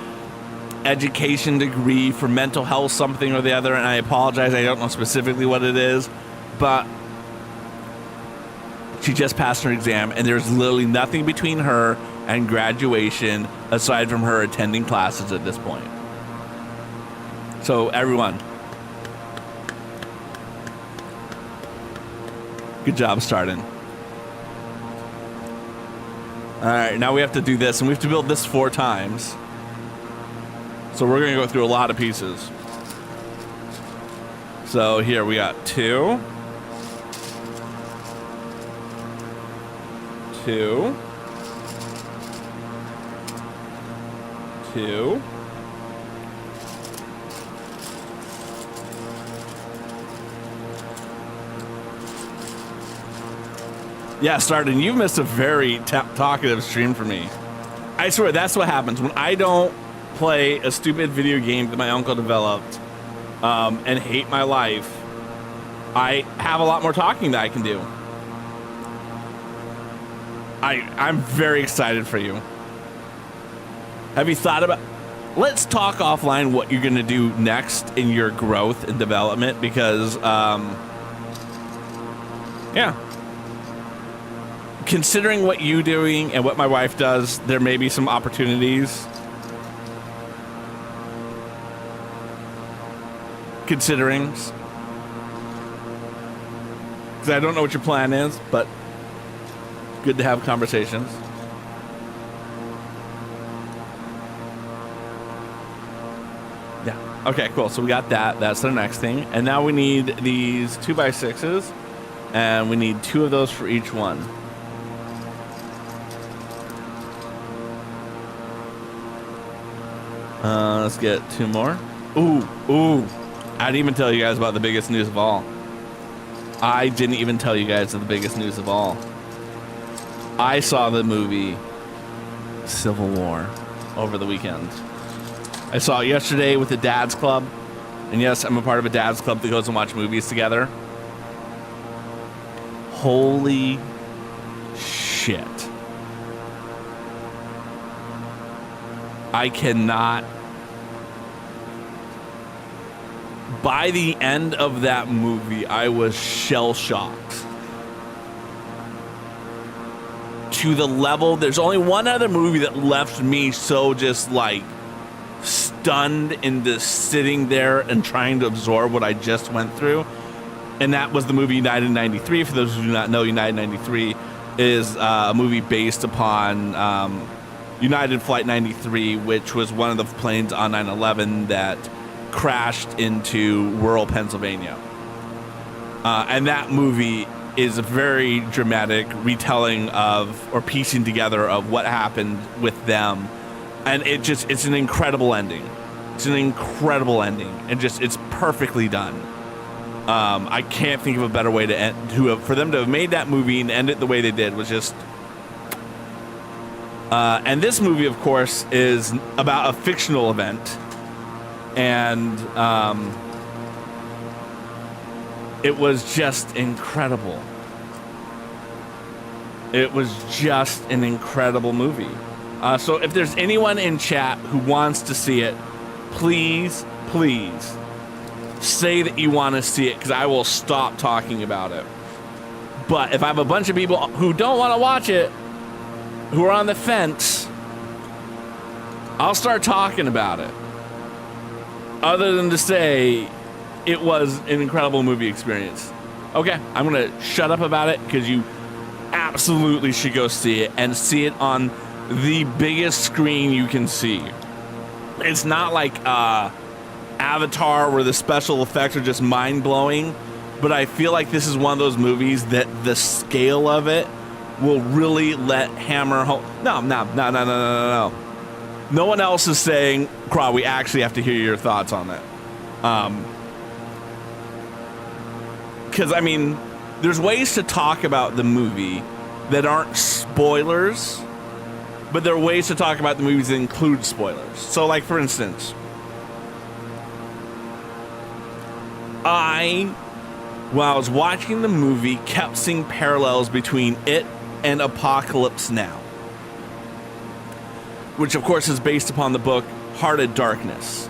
education degree for mental health, something or the other. And I apologize, I don't know specifically what it is, but she just passed her exam, and there's literally nothing between her and graduation aside from her attending classes at this point. So everyone, good job starting. All right, now we have to do this, and we have to build this 4 times. So we're gonna go through a lot of pieces. So here we got 2. 2. 2. Yeah, starting. You've missed a very talkative stream for me. I swear, that's what happens when I don't play a stupid video game that my uncle developed and hate my life. I have a lot more talking that I can do. I'm very excited for you. Have you thought about... Let's talk offline what you're going to do next in your growth and development because, yeah. Considering what you're doing and what my wife does, there may be some opportunities. Considering. Because I don't know what your plan is, but good to have conversations. Yeah. Okay, cool. So we got that. That's the next thing. And now we need these 2x6s. And we need 2 of those for each one. Let's get 2 more. Ooh. I didn't even tell you guys about the biggest news of all. I didn't even tell you guys of the biggest news of all. I saw the movie Civil War over the weekend. I saw it yesterday with the Dad's Club. And yes, I'm a part of a Dad's Club that goes and watch movies together. Holy shit. I cannot... By the end of that movie, I was shell-shocked. To the level... There's only one other movie that left me so just, like, stunned into sitting there and trying to absorb what I just went through. And that was the movie United 93. For those who do not know, United 93 is a movie based upon United Flight 93, which was one of the planes on 9/11 that crashed into rural Pennsylvania. And that movie is a very dramatic retelling of, or piecing together of what happened with them. And it's an incredible ending. It's an incredible ending. And it's perfectly done. I can't think of a better way to end, for them to have made that movie and end it the way they did was just... and this movie, of course, is about a fictional event. And it was just incredible. It was just an incredible movie. So if there's anyone in chat who wants to see it, please say that you want to see it, because I will stop talking about it. But if I have a bunch of people who don't want to watch it, who are on the fence, I'll start talking about it. Other than to say it was an incredible movie experience. Okay, I'm going to shut up about it because you absolutely should go see it and see it on the biggest screen you can see. It's not like Avatar where the special effects are just mind-blowing, but I feel like this is one of those movies that the scale of it will really let hammer home. No. No one else is saying, Craw, we actually have to hear your thoughts on that. Because, I mean, there's ways to talk about the movie that aren't spoilers, but there are ways to talk about the movies that include spoilers. So, like, for instance, while I was watching the movie, kept seeing parallels between it and Apocalypse Now, which of course is based upon the book Heart of Darkness.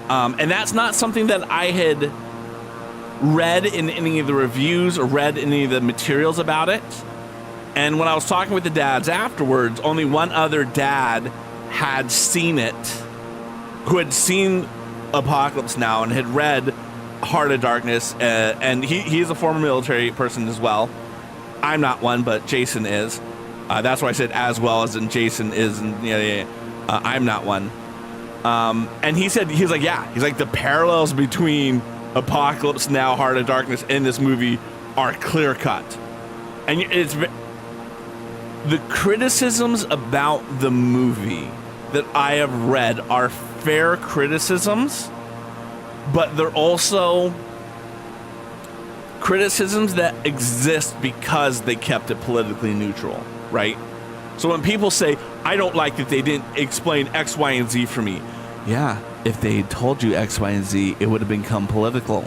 And that's not something that I had read in any of the reviews or read any of the materials about it. And when I was talking with the dads afterwards, only one other dad had seen it, who had seen Apocalypse Now and had read Heart of Darkness. And he is a former military person as well. I'm not one, but Jason is. That's why I said as well as in Jason is, and I'm not one. And he's like, the parallels between Apocalypse Now, Heart of Darkness, and this movie are clear cut. And the criticisms about the movie that I have read are fair criticisms, but they're also criticisms that exist because they kept it politically neutral, right? So when people say, I don't like that they didn't explain X, Y, and Z for me. Yeah, if they had told you X, Y, and Z, it would have become political.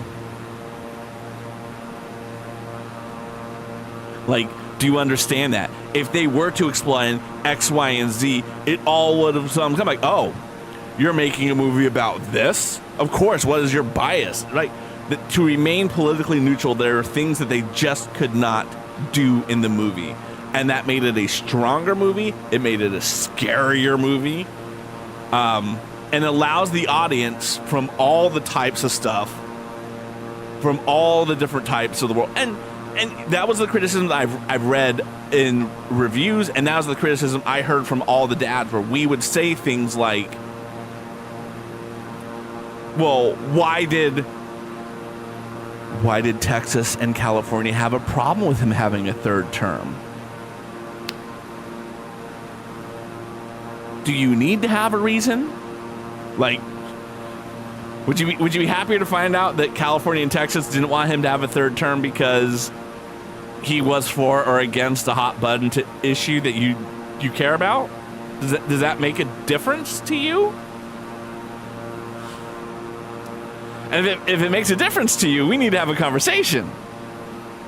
Like, do you understand that? If they were to explain X, Y, and Z, it all would have come like, oh, you're making a movie about this? Of course, what is your bias? Right? To remain politically neutral, there are things that they just could not do in the movie. And that made it a stronger movie. It made it a scarier movie. And allows the audience from all the types of stuff, from all the different types of the world. And that was the criticism that I've read in reviews, and that was the criticism I heard from all the dads, where we would say things like, well, why did Texas and California have a problem with him having a third term? Do you need to have a reason? Like, would you be happier to find out that California and Texas didn't want him to have a third term because he was for or against a hot button issue that you care about? Does that make a difference to you? And if it makes a difference to you, we need to have a conversation.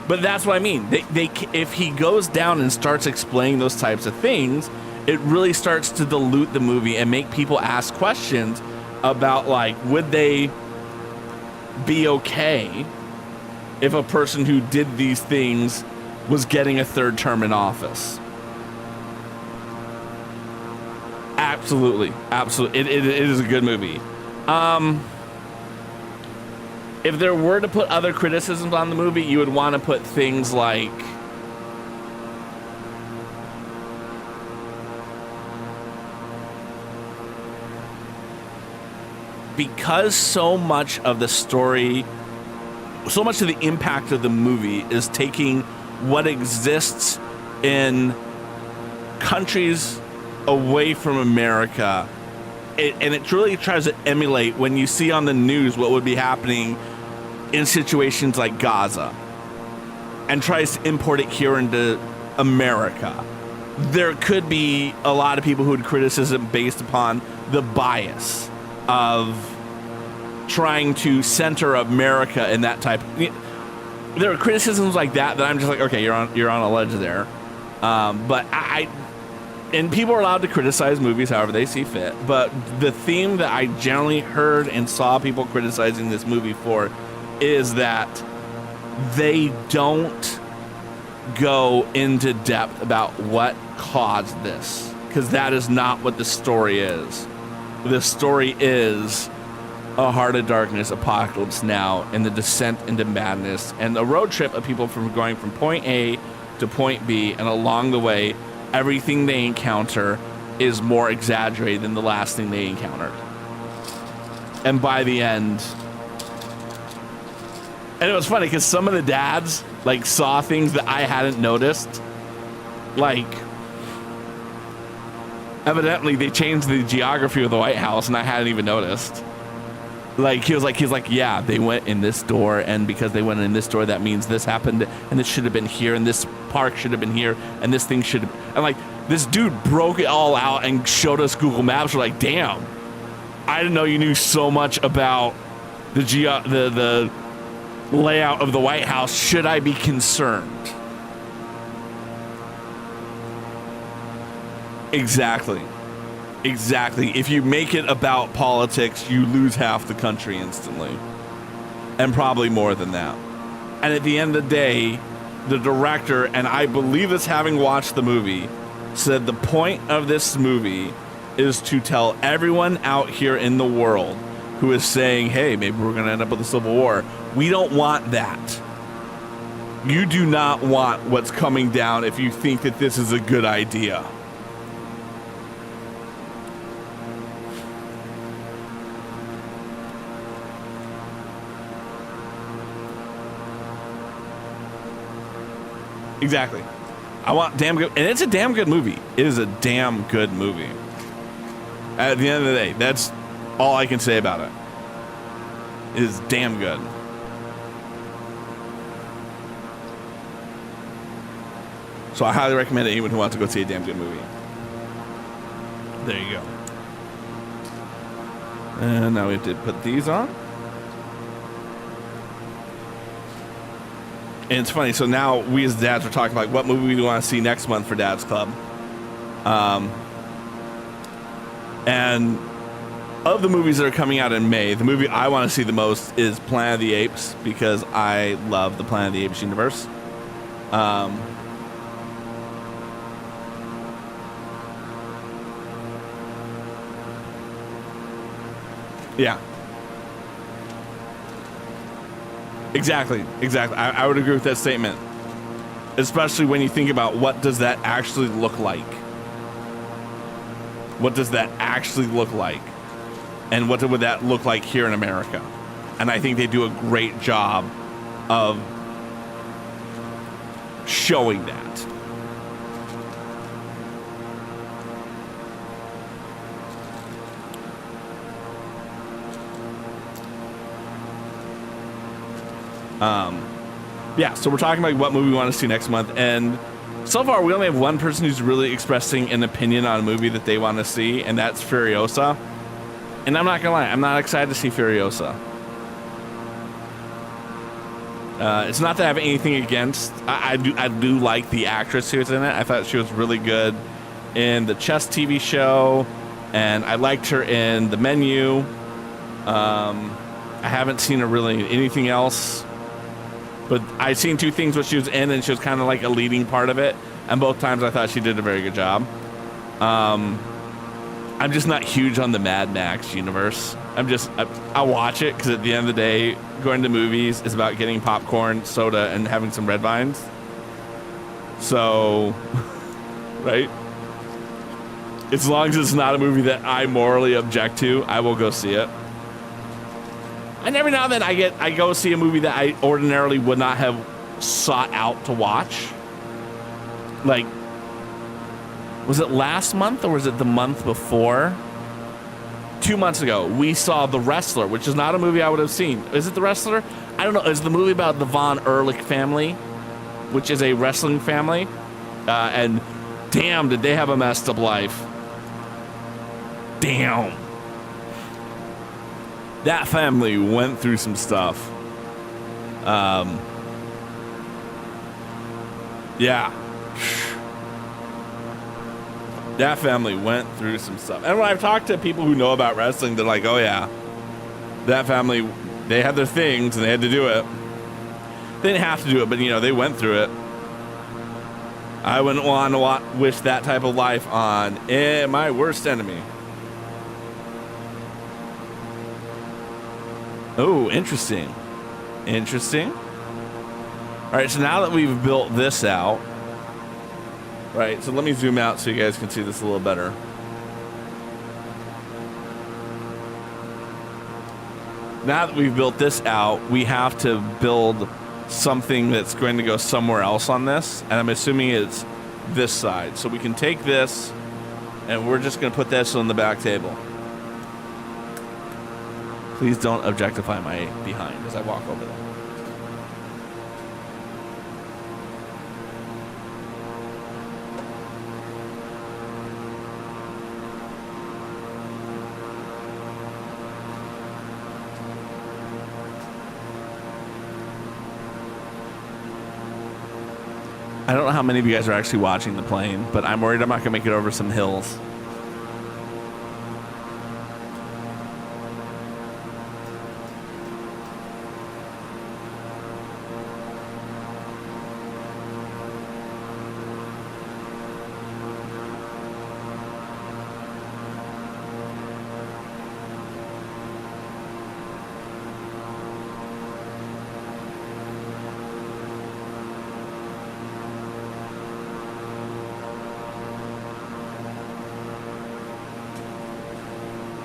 But that's what I mean. If he goes down and starts explaining those types of things, it really starts to dilute the movie and make people ask questions about, like, would they be okay if a person who did these things was getting a third term in office? Absolutely. Absolutely. It is a good movie. If there were to put other criticisms on the movie, you would want to put things like, because so much of the story, so much of the impact of the movie is taking what exists in countries away from America, and it really tries to emulate when you see on the news what would be happening in situations like Gaza, and tries to import it here into America. There could be a lot of people who would criticism based upon the bias of trying to center America in that type. There are criticisms like that I'm just like, okay, you're on a ledge there. But and people are allowed to criticize movies however they see fit. But the theme that I generally heard and saw people criticizing this movie for is that they don't go into depth about what caused this, because that is not what the story is. The story is a Heart of Darkness, Apocalypse Now, and the descent into madness, and a road trip of people from going from point A to point B, and along the way, everything they encounter is more exaggerated than the last thing they encountered. And by the end, and it was funny because some of the dads like saw things that I hadn't noticed. Like, evidently they changed the geography of the White House and I hadn't even noticed. Like, he was like, yeah, they went in this door, and because they went in this door, that means this happened, and this should have been here, and this park should have been here, and this thing should have, and like, this dude broke it all out and showed us Google Maps. We're like, damn, I didn't know you knew so much about the layout of the White House. Should I be concerned? Exactly. If you make it about politics, you lose half the country instantly. And probably more than that. And at the end of the day, the director, and I believe this having watched the movie, said the point of this movie is to tell everyone out here in the world who is saying, hey, maybe we're going to end up with a civil war. We don't want that. You do not want what's coming down if you think that this is a good idea. Exactly. I want damn good, and it's a damn good movie. It is a damn good movie. At the end of the day, that's all I can say about it. It is damn good. So I highly recommend anyone who wants to go see a damn good movie. There you go. And now we have to put these on. And it's funny, so now we as dads are talking about what movie we want to see next month for Dad's Club. And of the movies that are coming out in May, the movie I want to see the most is Planet of the Apes, because I love the Planet of the Apes universe. Yeah. Exactly. I would agree with that statement. Especially when you think about what does that actually look like. What does that actually look like? And what would that look like here in America? And I think they do a great job of showing that. Yeah, so we're talking about what movie we want to see next month, and so far we only have one person who's really expressing an opinion on a movie that they want to see, and that's Furiosa. And I'm not gonna lie, I'm not excited to see Furiosa. It's not that I have anything against. I do like the actress who's in it. I thought she was really good in the chess TV show, and I liked her in The Menu. I haven't seen her really in anything else. But I've seen two things where she was in, and she was kind of like a leading part of it. And both times I thought she did a very good job. I'm just not huge on the Mad Max universe. I watch it because at the end of the day, going to movies is about getting popcorn, soda, and having some red vines. So, right? As long as it's not a movie that I morally object to, I will go see it. And every now and then I go see a movie that I ordinarily would not have sought out to watch. Like, was it last month or was it the month before? 2 months ago, we saw The Wrestler, which is not a movie I would have seen. Is it The Wrestler? I don't know. It's the movie about the Von Erlich family, which is a wrestling family. And damn, did they have a messed up life. Damn. That family went through some stuff. Yeah. That family went through some stuff. And when I've talked to people who know about wrestling, they're like, oh yeah, that family, they had their things and they had to do it. They didn't have to do it, but you know, they went through it. I wouldn't want to wish that type of life on my worst enemy. Oh, interesting. Interesting. All right, so now that we've built this out, right, so let me zoom out so you guys can see this a little better. Now that we've built this out, we have to build something that's going to go somewhere else on this, and I'm assuming it's this side. So we can take this, and we're just going to put this on the back table. Please don't objectify my behind as I walk over there. I don't know how many of you guys are actually watching the plane, but I'm worried I'm not going to make it over some hills.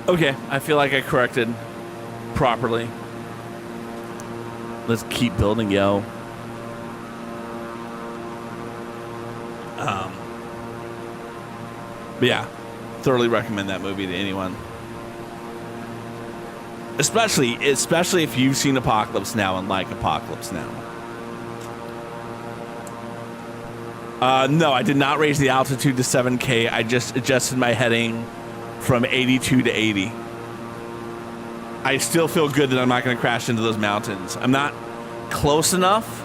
Okay, I feel like I corrected properly. Let's keep building, yo. But yeah, thoroughly recommend that movie to anyone. Especially if you've seen Apocalypse Now and like Apocalypse Now. No, I did not raise the altitude to 7K. I just adjusted my heading from 82 to 80. I still feel good that I'm not going to crash into those mountains. I'm not close enough.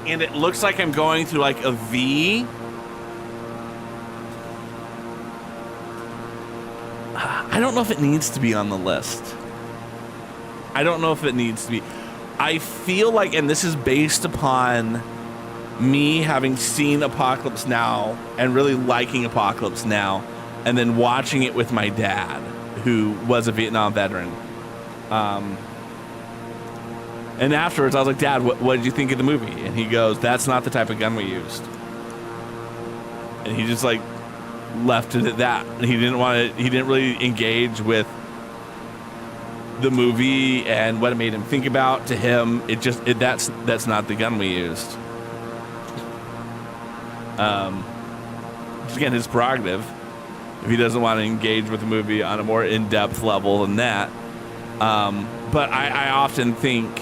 And it looks like I'm going through like a V. I don't know if it needs to be on the list. I don't know if it needs to be. I feel like, and this is based upon me having seen Apocalypse Now and really liking Apocalypse Now, and then watching it with my dad, who was a Vietnam veteran. And afterwards, I was like, Dad, what did you think of the movie? And he goes, that's not the type of gun we used. And he just like left it at that. And he didn't really engage with the movie and what it made him think about. To him, that's not the gun we used. Again, his prerogative. If he doesn't want to engage with the movie on a more in-depth level than that. But I often think,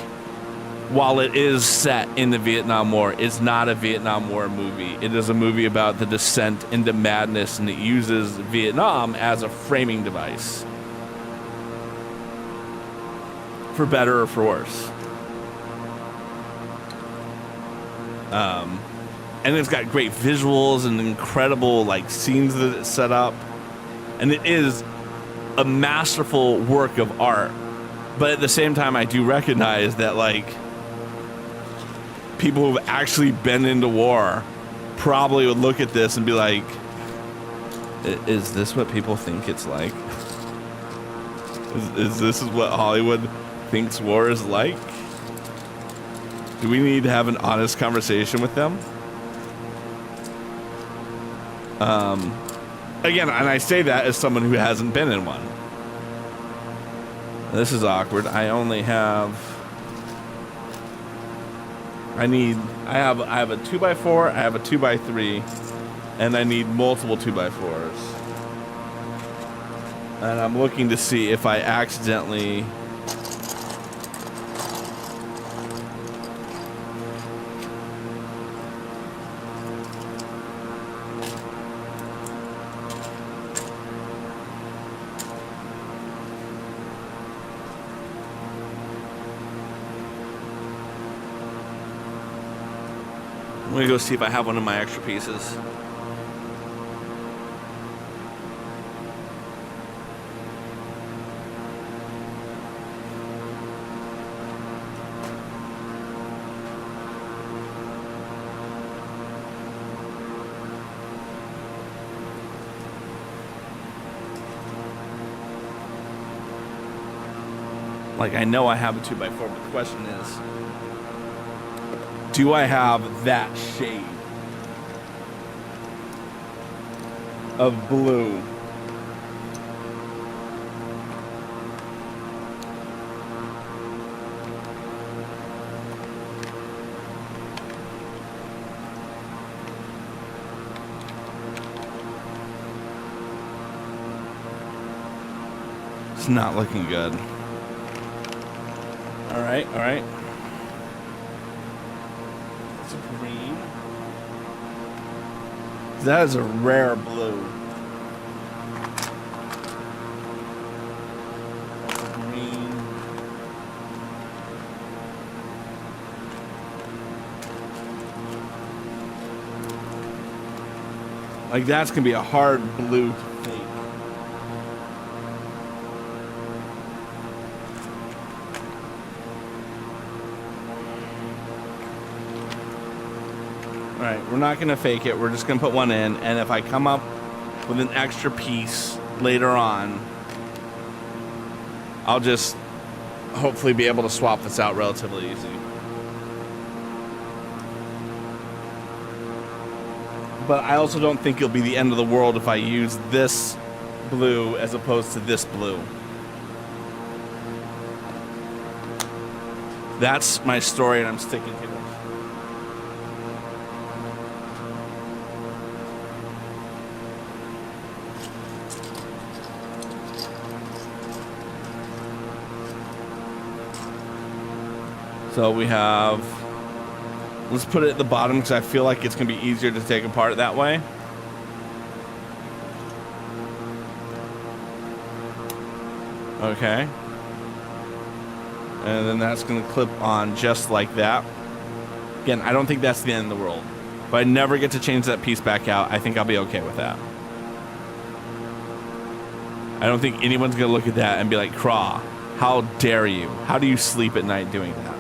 while it is set in the Vietnam War, it's not a Vietnam War movie. It is a movie about the descent into madness, and it uses Vietnam as a framing device. For better or for worse. And it's got great visuals and incredible like scenes that it's set up. And it is a masterful work of art. But at the same time, I do recognize that like people who've actually been into war probably would look at this and be like, is this what people think it's like? Is this what Hollywood thinks war is like? Do we need to have an honest conversation with them? Again, and I say that as someone who hasn't been in one. This is awkward. I have a 2x4, I have a 2x3, and I need multiple 2x4s. And I'm looking to see if I accidentally I'm gonna go see if I have one of my extra pieces. Like, I know I have a 2x4, but the question is, do I have that shade of blue? It's not looking good. All right, all right. It's green. That is a rare blue. That's green. Like, that's gonna be a hard blue to fake. Alright, we're not going to fake it. We're just going to put one in. And if I come up with an extra piece later on, I'll just hopefully be able to swap this out relatively easy. But I also don't think it'll be the end of the world if I use this blue as opposed to this blue. That's my story, and I'm sticking to it. So we have, let's put it at the bottom because I feel like it's going to be easier to take apart that way. Okay. And then that's going to clip on just like that. Again, I don't think that's the end of the world. If I never get to change that piece back out, I think I'll be okay with that. I don't think anyone's going to look at that and be like, Craw, how dare you? How do you sleep at night doing that?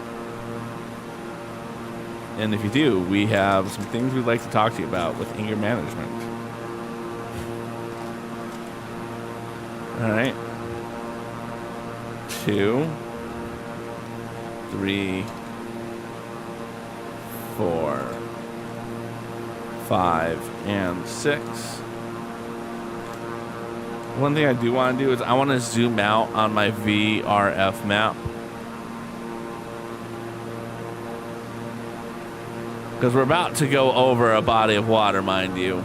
And if you do, we have some things we'd like to talk to you about with anger management. All right. 2, 3, 4, 5, and 6. One thing I do want to do is I want to zoom out on my VRF map. Because we're about to go over a body of water, mind you.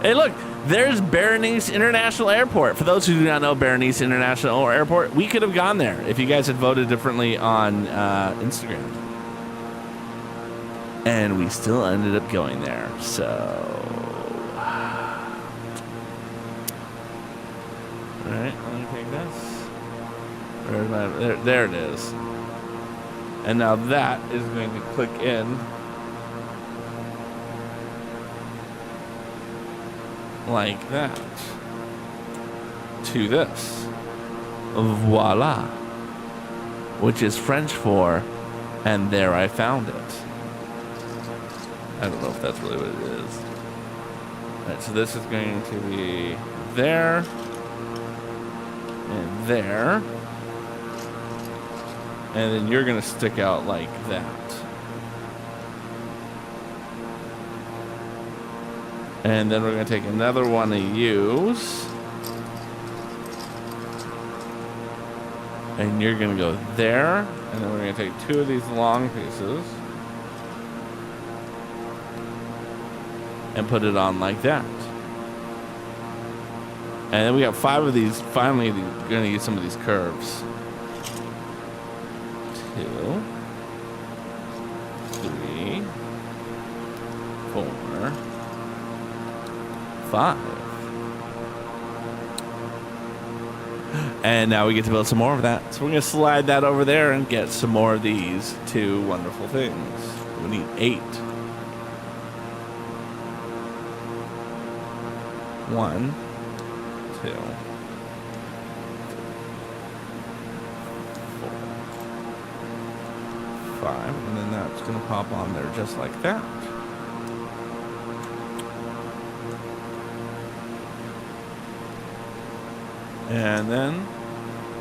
Hey, look, there's Berenice International Airport. For those who do not know Berenice International Airport, we could have gone there if you guys had voted differently on Instagram. And we still ended up going there, so... Alright, let me take this. Where's my... There it is. And now that is going to click in like that to this. Voila. Which is French for, and there I found it. I don't know if that's really what it is. Alright, so this is going to be there and there. And then you're going to stick out like that. And then we're going to take another one of yous. And you're going to go there. And then we're going to take 2 of these long pieces. And put it on like that. And then we got 5 of these. Finally, we're going to use some of these curves. 2, 3, 4, 5. And now we get to build some more of that. So we're going to slide that over there and get some more of these 2 wonderful things. We need 8. 1, 2, 5, and then that's going to pop on there just like that. And then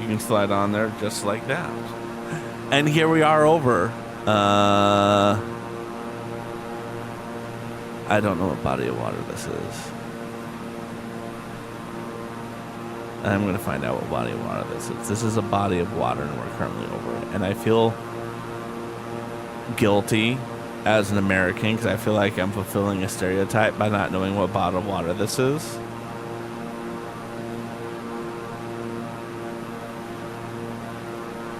you can slide on there just like that. And here we are over. I don't know what body of water this is. I'm going to find out what body of water this is. This is a body of water, and we're currently over it. And I feel guilty as an American because I feel like I'm fulfilling a stereotype by not knowing what body of water this is.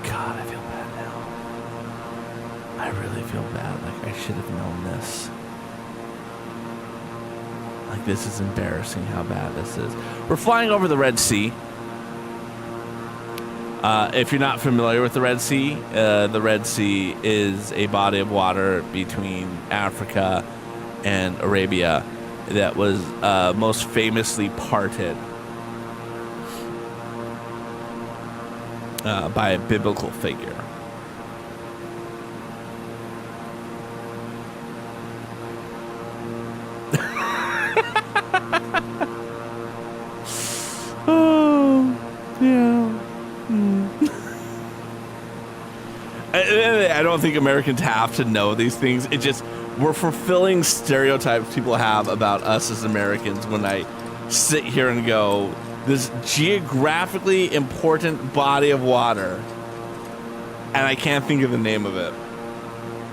God, I feel bad now. I really feel bad. Like I should have known this. Like this is embarrassing how bad this is. We're flying over the Red Sea. If you're not familiar with the Red Sea is a body of water between Africa and Arabia that was most famously parted by a biblical figure. Oh, yeah. I don't think Americans have to know these things. It just, we're fulfilling stereotypes people have about us as Americans when I sit here and go, this geographically important body of water, and I can't think of the name of it.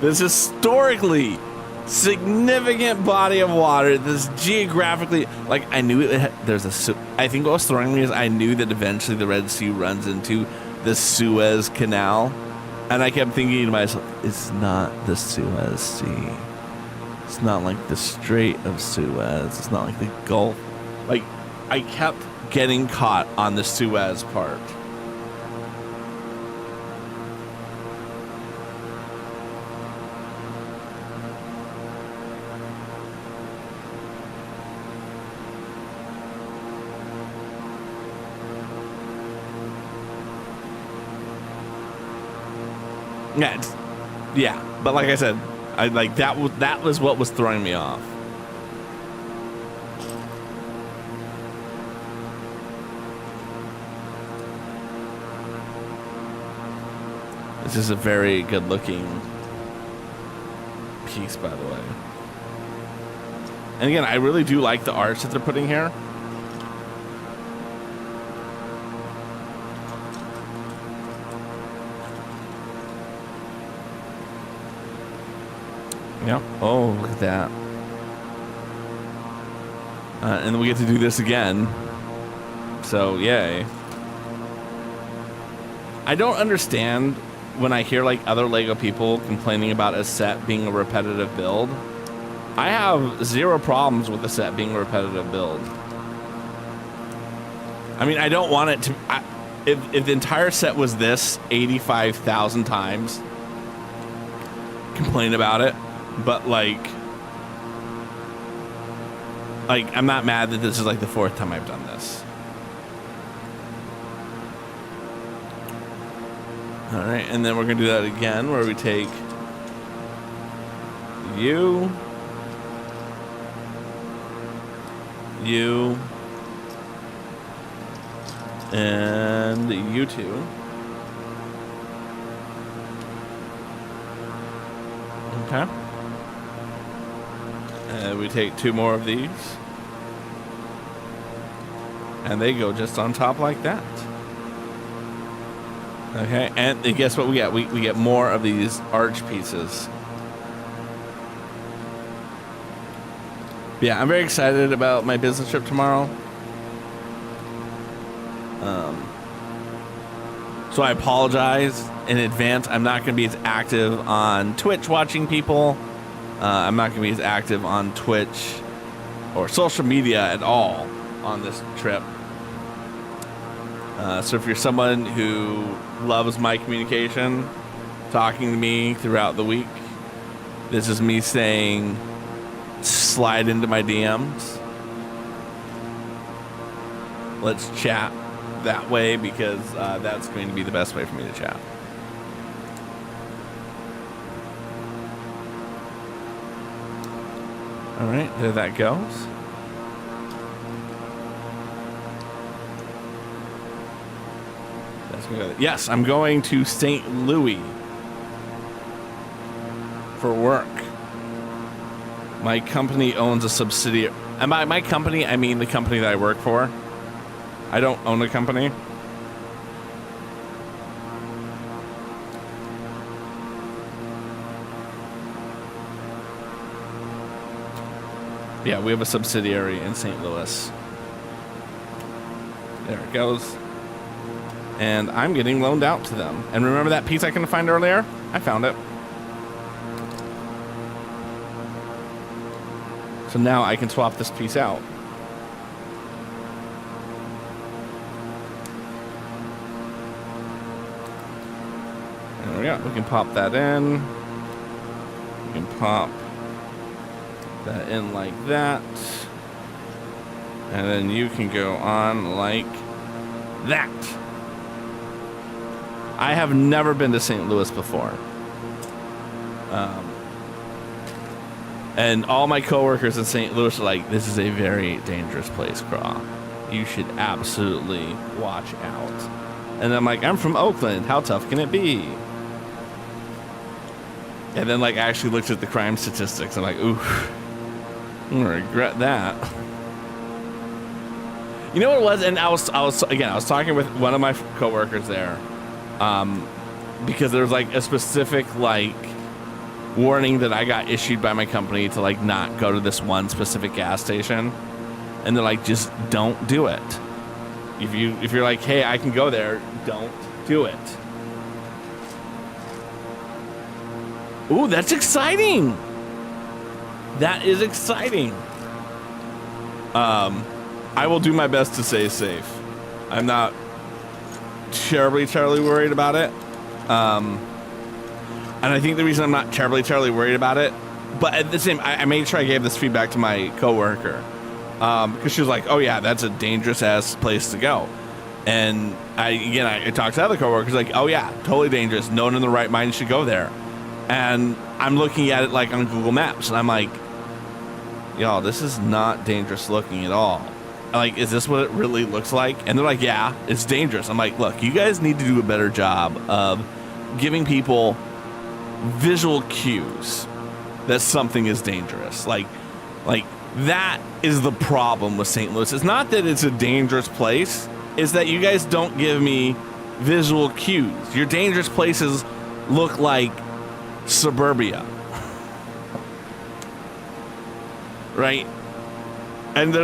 This historically significant body of water, this geographically, like I knew it had, there's a, I think what was throwing me is I knew that eventually the Red Sea runs into the Suez Canal. And I kept thinking to myself, it's not the Suez Sea. It's not like the Strait of Suez. It's not like the Gulf. Like, I kept getting caught on the Suez part. Yeah, but like I said, that was what was throwing me off. This is a very good looking piece, by the way. And again, I really do like the arch that they're putting here. Yep. Oh, look at that. And then we get to do this again. So, yay. I don't understand when I hear like other Lego people complaining about a set being a repetitive build. I have zero problems with the set being a repetitive build. I mean, I don't want it to... if the entire set was this 85,000 times, complain about it. But like I'm not mad that this is like the 4th time I've done this. All right, and then we're gonna do that again, where we take you, and you two. Okay. And we take 2 more of these. And they go just on top like that. Okay, and guess what we get? We get more of these arch pieces. Yeah, I'm very excited about my business trip tomorrow. So I apologize in advance. I'm not going to be as active on Twitch watching people. I'm not going to be as active on Twitch or social media at all on this trip. So if you're someone who loves my communication, talking to me throughout the week, this is me saying, slide into my DMs. Let's chat that way, because that's going to be the best way for me to chat. All right, there that goes. That's gonna go. Yes, I'm going to St. Louis for work. My company owns a subsidiary. And by my company, I mean the company that I work for. I don't own a company. Yeah, we have a subsidiary in St. Louis. There it goes. And I'm getting loaned out to them. And remember that piece I couldn't find earlier? I found it. So now I can swap this piece out. There we go. We can pop that in. We can pop that in like that. And then you can go on like that. I have never been to St. Louis before. And all my coworkers in St. Louis are like, this is a very dangerous place, Craw. You should absolutely watch out. And I'm like, I'm from Oakland. How tough can it be? And then like I actually looked at the crime statistics. I'm like, oof, I'm gonna regret that. You know what it was? And I was talking with one of my coworkers there, because there was like a specific like warning that I got issued by my company to like not go to this one specific gas station, and they're like, just don't do it. If you're like, hey, I can go there, don't Do it. Ooh, that's exciting. That is exciting. I will do my best to stay safe. I'm not terribly worried about it. And I think the reason I'm not terribly worried about it, but at the same, I made sure I gave this feedback to my coworker, because she was like, "Oh yeah, that's a dangerous ass place to go." And I talked to other coworkers like, "Oh yeah, totally dangerous. No one in the right mind should go there." And I'm looking at it like on Google Maps, and I'm like, "Y'all, this is not dangerous looking at all. Like, is this what it really looks like?" And they're like, "Yeah, it's dangerous." I'm like, "Look, you guys need to do a better job of giving people visual cues that something is dangerous. Like that is the problem with St. Louis. It's not that it's a dangerous place. It's that you guys don't give me visual cues. Your dangerous places look like suburbia." Right? And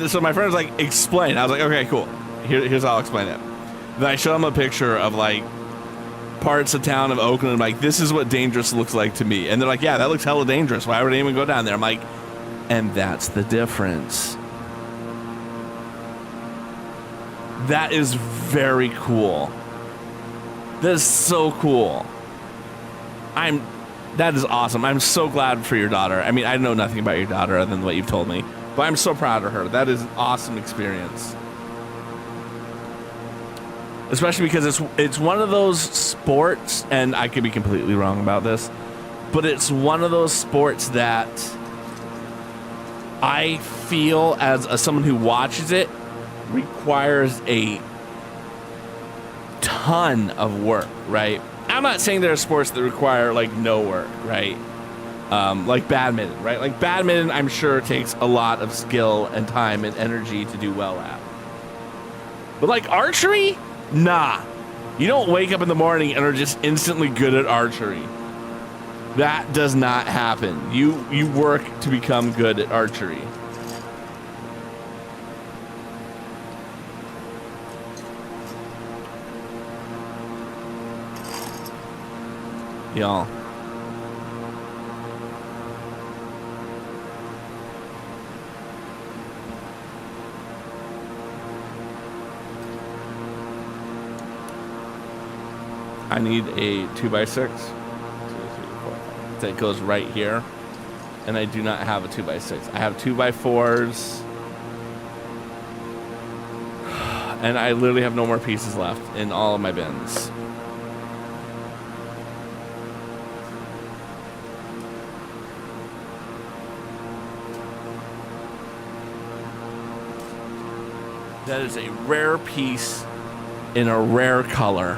so my friend was like, "Explain." I was like, "Okay, cool. Here's how I'll explain it." Then I showed him a picture of like parts of town of Oakland. I'm like, "This is what dangerous looks like to me." And they're like, "Yeah, that looks hella dangerous. Why would anyone go down there?" I'm like, and that's the difference. That is very cool. That is so cool. That is awesome. I'm so glad for your daughter. I mean, I know nothing about your daughter other than what you've told me, but I'm so proud of her. That is an awesome experience. Especially because it's one of those sports, and I could be completely wrong about this, but it's one of those sports that I feel as someone who watches it requires a ton of work, right? I'm not saying there are sports that require like no work, right? Like badminton, right? Like badminton, I'm sure takes a lot of skill and time and energy to do well at. But like archery, nah. You don't wake up in the morning and are just instantly good at archery. That does not happen. You work to become good at archery. Y'all. I need a 2x6 that goes right here, and I do not have a 2x6. I have 2x4s, and I literally have no more pieces left in all of my bins. That is a rare piece in a rare color.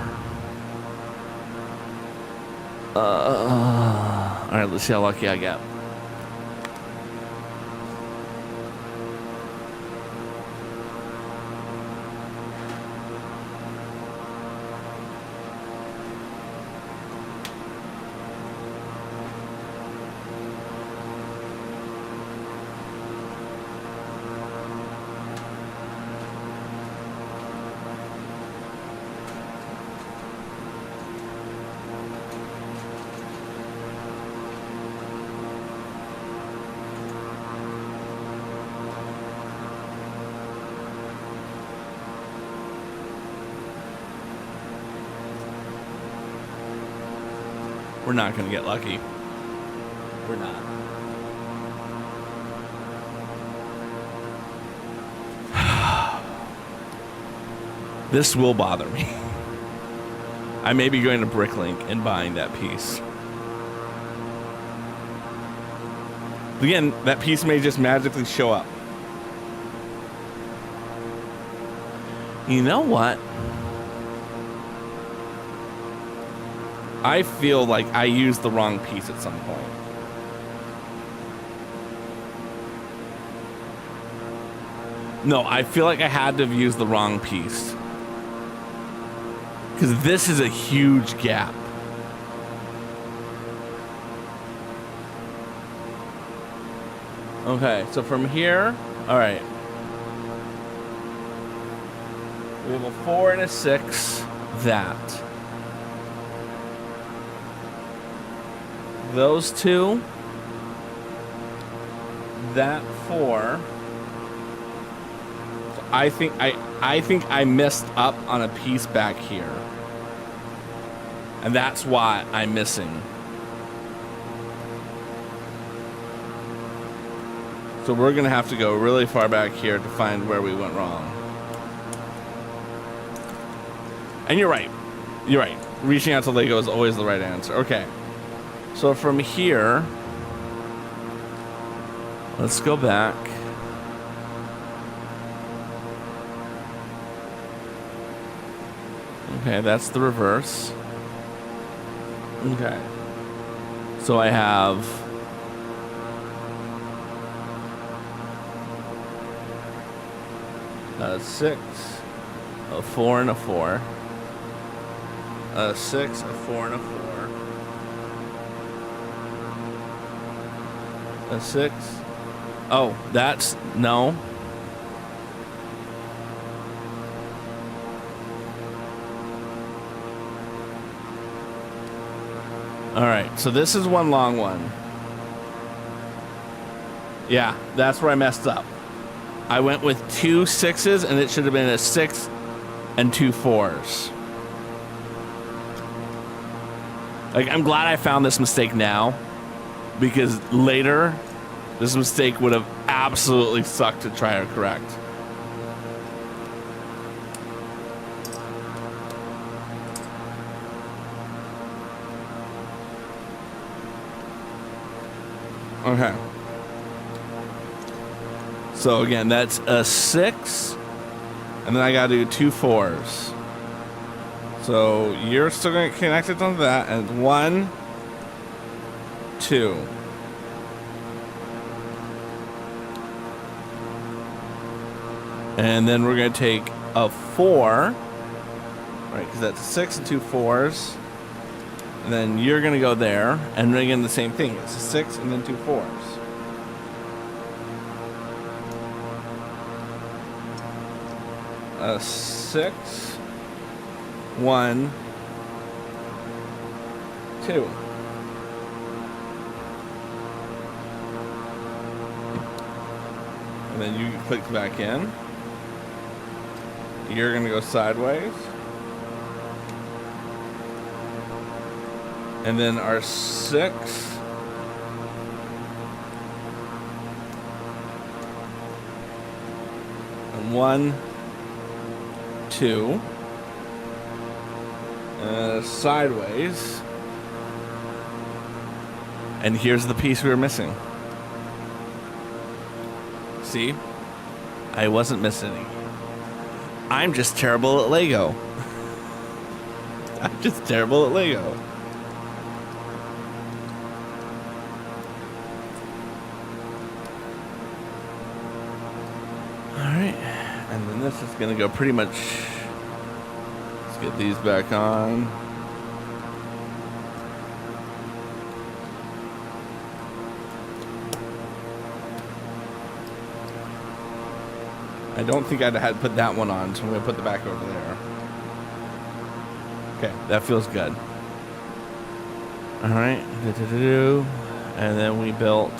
All right, let's see how lucky I get. We're not going to get lucky. We're not. This will bother me. I may be going to Bricklink and buying that piece. Again, that piece may just magically show up. You know what? I feel like I used the wrong piece at some point. No, I feel like I had to have used the wrong piece. Because this is a huge gap. Okay, so from here, all right. We have a 4 and a 6 that. Those two. That 4. So I think I messed up on a piece back here. And that's why I'm missing. So we're gonna have to go really far back here to find where we went wrong. And you're right. You're right. Reaching out to Lego is always the right answer. Okay. So from here, let's go back. Okay, that's the reverse. Okay. So I have a 6, a 4, and a 4. A 6, a 4, and a 4. A 6. Oh, that's no. All right, so this is one long one. Yeah, that's where I messed up. I went with 2 6s, and it should have been a 6 and 2 4s. Like, I'm glad I found this mistake now, because later, this mistake would have absolutely sucked to try to correct. Okay. So again, that's a 6, and then I gotta do 2 4s. So you're still gonna get connected to that, and 1, 2. And then we're gonna take a 4, right? Because that's 6 and 2 4s. And then you're gonna go there, and again the same thing. It's a 6 and then 2 4s. A 6, 1, 2. And then you click back in. You're gonna go sideways. And then our 6. And 1, 2. Sideways. And here's the piece we were missing. See? I wasn't missing any. I'm just terrible at Lego. I'm just terrible at Lego. Alright. And then this is going to go pretty much... Let's get these back on. I don't think I'd had put that one on, so I'm going to put the back over there. Okay, that feels good. Alright. And then we built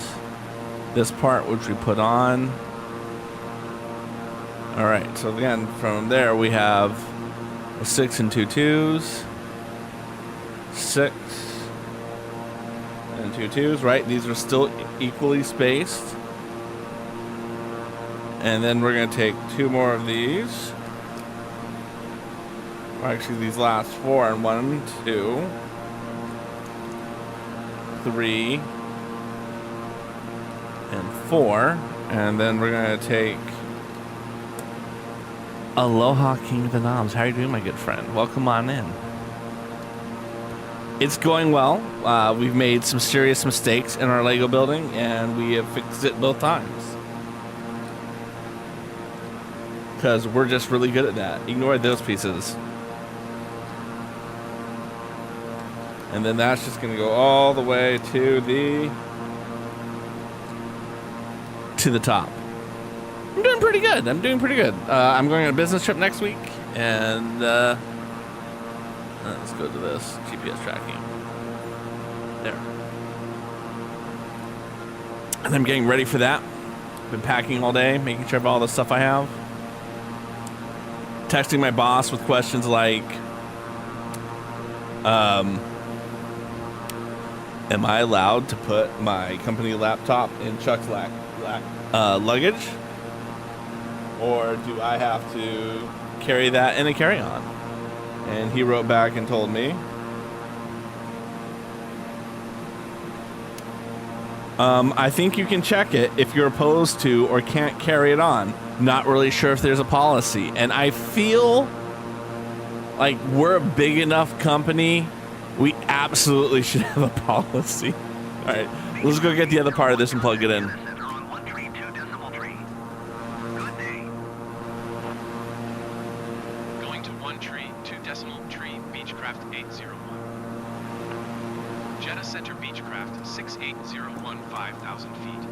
this part, which we put on. Alright, so again, from there we have a 6 and 2 2s. 6 and 2 2s, right? These are still equally spaced. And then we're going to take 2 more of these. Or actually, these last 4. And 1, 2, 3, and 4. And then we're going to take... Aloha, King of the Noms. How are you doing, my good friend? Welcome on in. It's going well. We've made some serious mistakes in our Lego building, and we have fixed it both times. Because we're just really good at that. Ignore those pieces. And then that's just going to go all the way to the top. I'm doing pretty good. I'm doing pretty good. I'm going on a business trip next week. And Let's go to this GPS tracking. There. And I'm getting ready for that. Been packing all day, making sure I have all the stuff I have. Texting my boss with questions like, am I allowed to put my company laptop in Chuck's luggage? Or do I have to carry that in a carry-on? And he wrote back and told me, I think you can check it if you're opposed to or can't carry it on. Not really sure if there's a policy. And I feel like we're a big enough company, we absolutely should have a policy. All right, let's go get the other part of this and plug it in. Going to 1 tree, 2 decimal tree, Beechcraft 801. Jeddah Center Beechcraft 6801, 5,000 feet.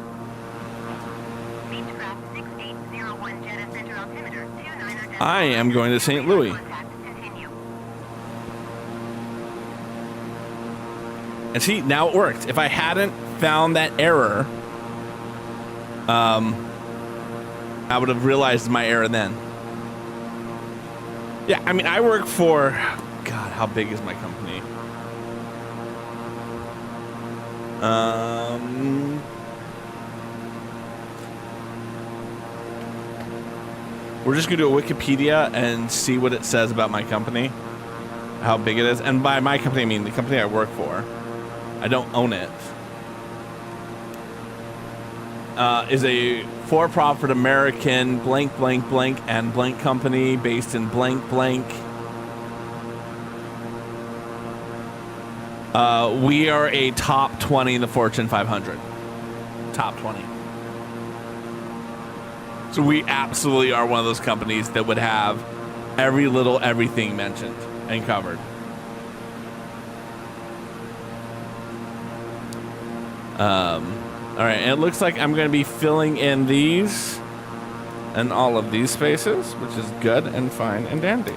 Beechcraft 6801 Jeddah Center altimeter 29. I am going to St. Louis. Continue. And see, now it worked. If I hadn't found that error, I would have realized my error then. Yeah, I mean, I work for, God, how big is my company? We're just gonna do a Wikipedia and see what it says about my company, how big it is. And by my company, I mean the company I work for. I don't own it. Is a for-profit American blank, blank, blank, and blank company based in blank, blank. We are a top 20 in the Fortune 500. Top 20. So we absolutely are one of those companies that would have every little everything mentioned and covered. All right, and it looks like I'm going to be filling in these and all of these spaces, which is good and fine and dandy.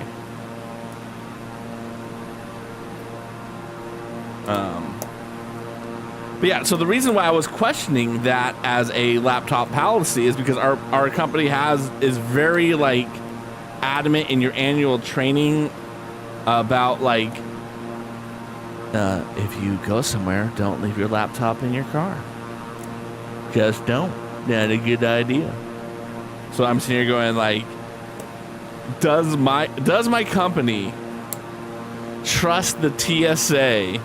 But yeah, so the reason why I was questioning that as a laptop policy is because our company is very like adamant in your annual training about like if you go somewhere, don't leave your laptop in your car. Just don't. Not a good idea. So I'm sitting here going like, does my company trust the TSA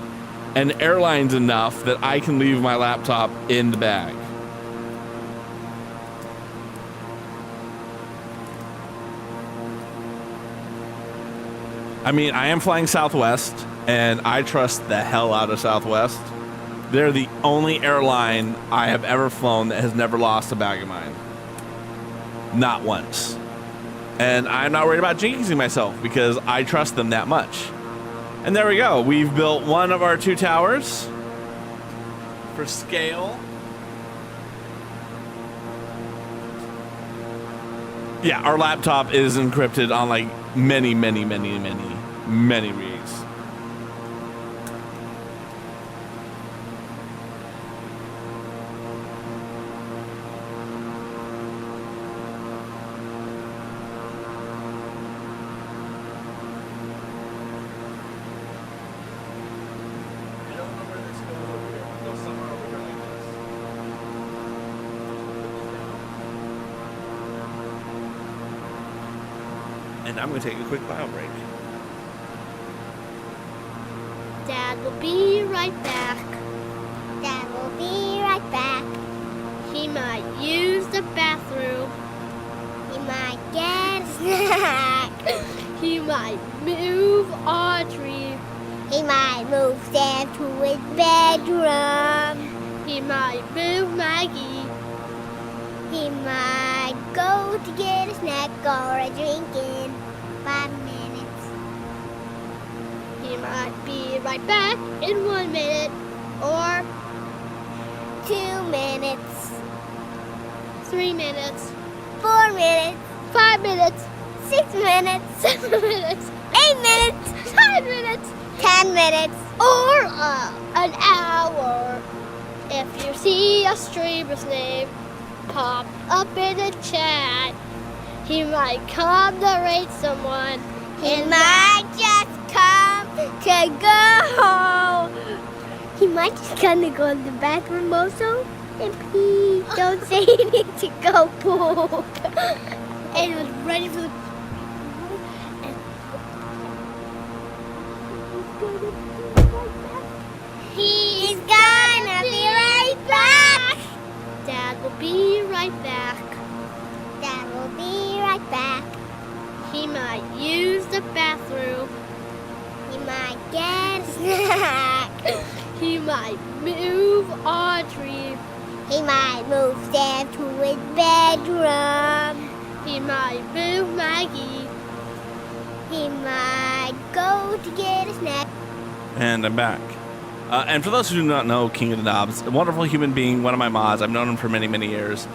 and airlines enough that I can leave my laptop in the bag? I mean, I am flying Southwest, and I trust the hell out of Southwest. They're the only airline I have ever flown that has never lost a bag of mine. Not once. And I'm not worried about jinxing myself because I trust them that much. And there we go. We've built one of our 2 towers for scale. Yeah, our laptop is encrypted on like many rigs. And I'm going to take a quick bio break. Dad will be right back. Dad will be right back. He might use the bathroom. He might get a snack. He might move Audrey. He might move Sam to his bedroom. He might move Maggie. He might go to get a snack or a drink in 5 minutes. He might be right back in 1 minute or 2 minutes. 3 minutes, 4 minutes. 5 minutes, 6 minutes. 7 minutes, 8 minutes. 5 minutes, 10 minutes. or an hour. If you see a streamer's name pop up in the chat, he might come to rate someone. He might just come to go home. He might just come to go to the bathroom also. And please don't say he needs to go poop. And was ready for the. He's gonna be right back. Dad will be right back. Dad will be right back. He might use the bathroom. He might get a snack. He might move Audrey. He might move Sam to his bedroom. He might move Maggie. He might go to get a snack. And I'm back. And for those who do not know King of the Knobs, a wonderful human being, one of my mods. I've known him for many, many years.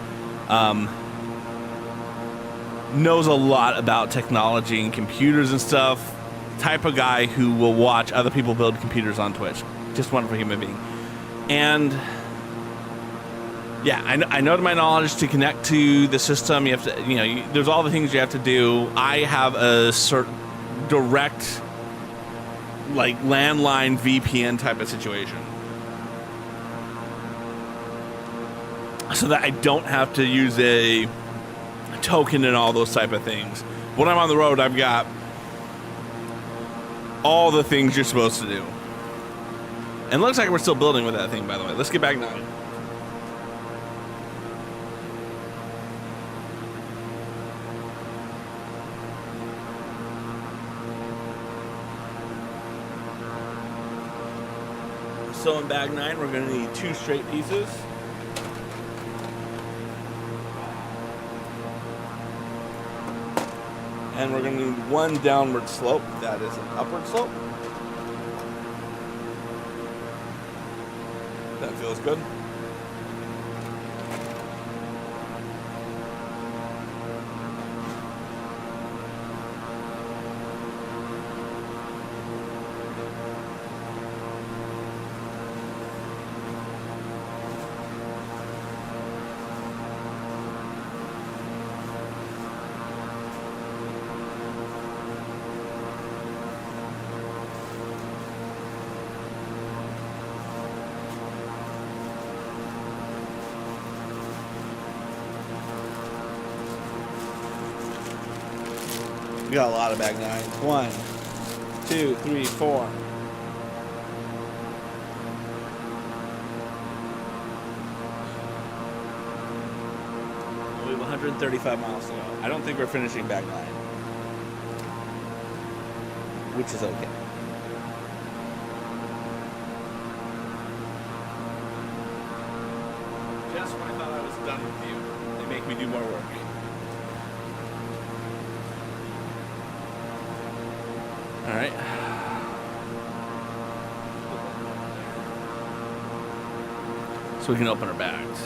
Knows a lot about technology and computers and stuff. Type of guy who will watch other people build computers on Twitch. Just a wonderful human being. And yeah, I know to my knowledge to connect to the system, you have to, there's all the things you have to do. I have a direct, like, landline VPN type of situation, so that I don't have to use a token and all those type of things. When I'm on the road, I've got all the things you're supposed to do. And it looks like we're still building with that thing, by the way. Let's get back now. So in bag 9, we're going to need 2 straight pieces. And we're going to need 1 downward slope. That is an upward slope. That feels good. We got a lot of bag 9s. 1, 2, 3, 4. We have 135 miles to go. I don't think we're finishing bag 9, which is okay. Just when I thought I was done with you, they make me do more work. All right. So we can open our bags.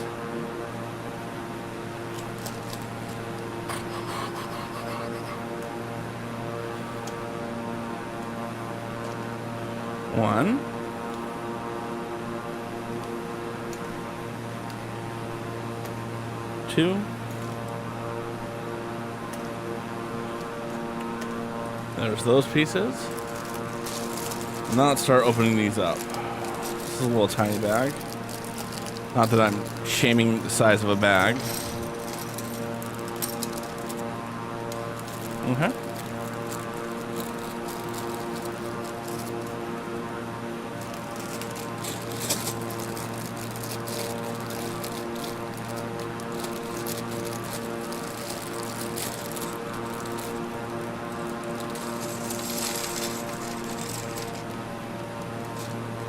One. Two. There's those pieces. Now let's start opening these up. This is a little tiny bag. Not that I'm shaming the size of a bag. Okay.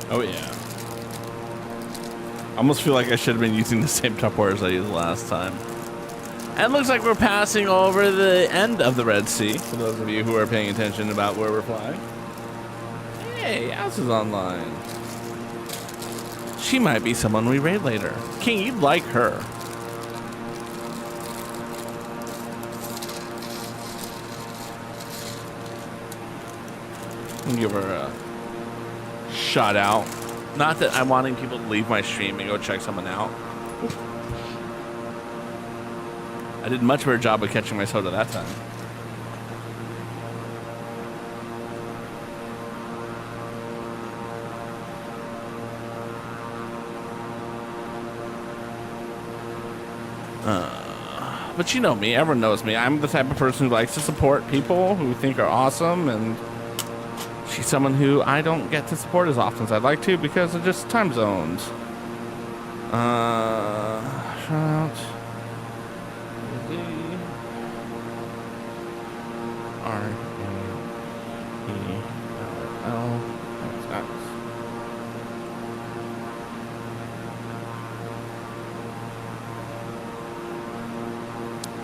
Oh yeah. I almost feel like I should have been using the same Tupperware as I used last time. And it looks like we're passing over the end of the Red Sea, for those of you who are paying attention about where we're flying. Hey, Alice is online. She might be someone we raid later. King, you'd like her. I'll give her a shut out. Not that I'm wanting people to leave my stream and go check someone out. I did much better job of catching my soda that time. But you know me, everyone knows me. I'm the type of person who likes to support people who think are awesome, and she's someone who I don't get to support as often as I'd like to because of just time zones. Shout. R-A-E-L-L.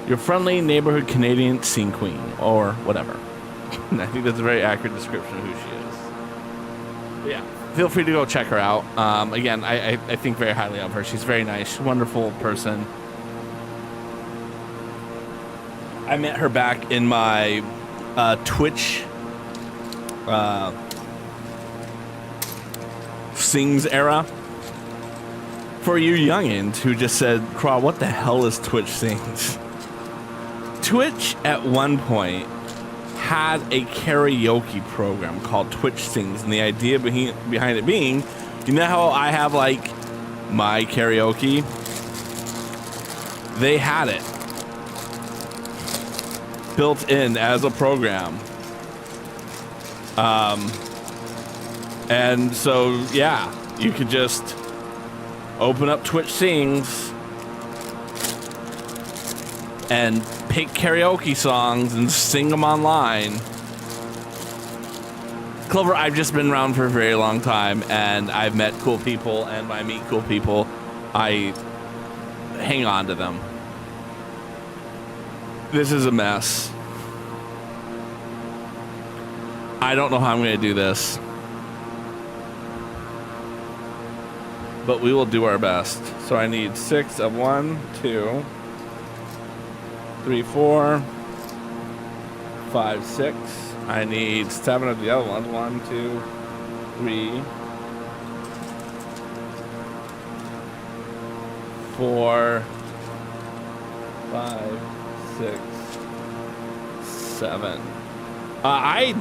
Your friendly neighborhood Canadian scene queen, or whatever. I think that's a very accurate description of who she is. But yeah, feel free to go check her out. Again, I think very highly of her. She's very nice, wonderful person. I met her back in my Twitch Sings era. For you youngins who just said, Craw, what the hell is Twitch Sings? Twitch at one point had a karaoke program called Twitch Sings, and the idea behind it being, you know how I have like my karaoke? They had it built in as a program. And so yeah, you could just open up Twitch Sings and pick karaoke songs and sing them online. Clover, I've just been around for a very long time, and I've met cool people, and when I meet cool people, I hang on to them. This is a mess. I don't know how I'm going to do this, but we will do our best. So I need 6 of 1, 2, 3, 4, 5, 6. I need 7 of the other ones. 1, 2, 3, 4, 5, 6, 7. I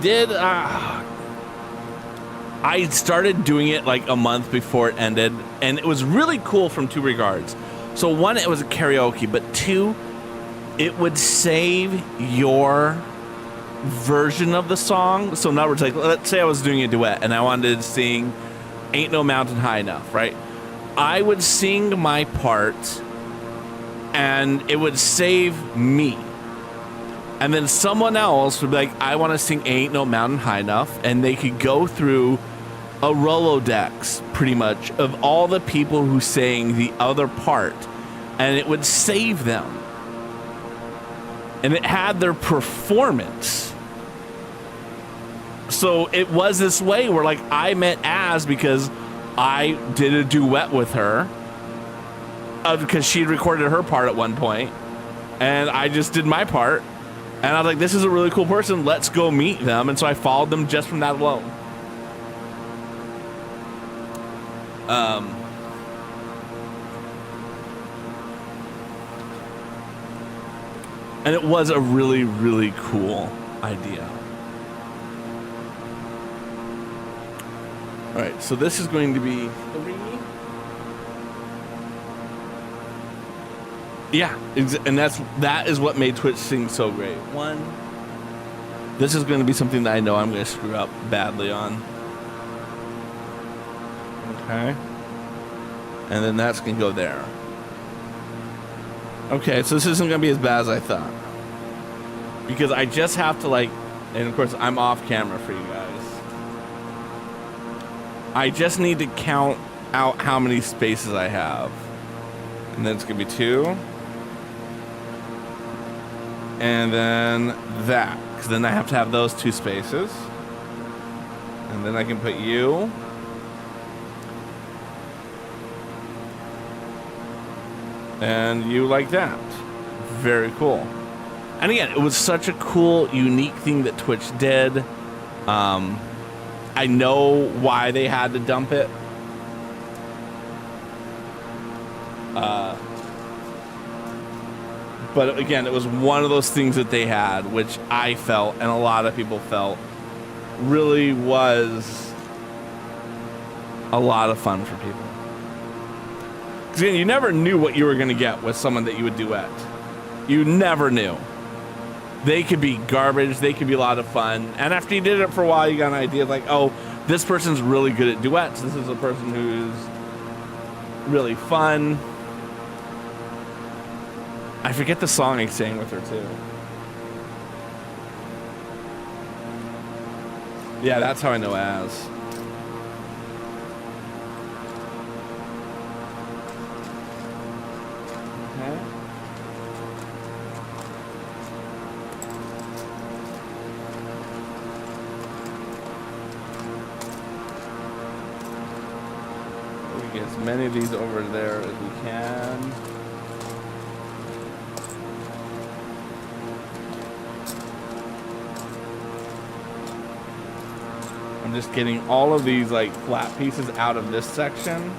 started doing it like a month before it ended, and it was really cool from 2 regards. So 1, it was a karaoke, but 2, it would save your version of the song. So in other words, like, let's say I was doing a duet and I wanted to sing Ain't No Mountain High Enough, right? I would sing my part and it would save me. And then someone else would be like, I want to sing Ain't No Mountain High Enough. And they could go through a Rolodex, pretty much, of all the people who sang the other part. And it would save them. And it had their performance. So it was this way where, like, I met Az because I did a duet with her. Because she'd recorded her part at one point. And I just did my part. And I was like, this is a really cool person. Let's go meet them. And so I followed them just from that alone. And it was a really, really cool idea. All right, so this is going to be 3. Yeah, and that is what made Twitch Sing so great. 1. This is going to be something that I know I'm going to screw up badly on. Okay. And then that's going to go there. Okay, so this isn't going to be as bad as I thought. Because I just have to, like, and of course I'm off camera for you guys. I just need to count out how many spaces I have. And then it's going to be 2. And then that. Because then I have to have those 2 spaces. And then I can put you. And you like that. Very cool. And again, it was such a cool, unique thing that Twitch did. I know why they had to dump it. But again, it was one of those things that they had, which I felt and a lot of people felt really was a lot of fun for people. Because again, you never knew what you were going to get with someone that you would duet. You never knew. They could be garbage. They could be a lot of fun. And after you did it for a while, you got an idea of like, oh, this person's really good at duets. This is a person who's really fun. I forget the song I sang with her too. Yeah, that's how I know Az. Okay. We get as many of these over there as we can. I'm just getting all of these like flat pieces out of this section.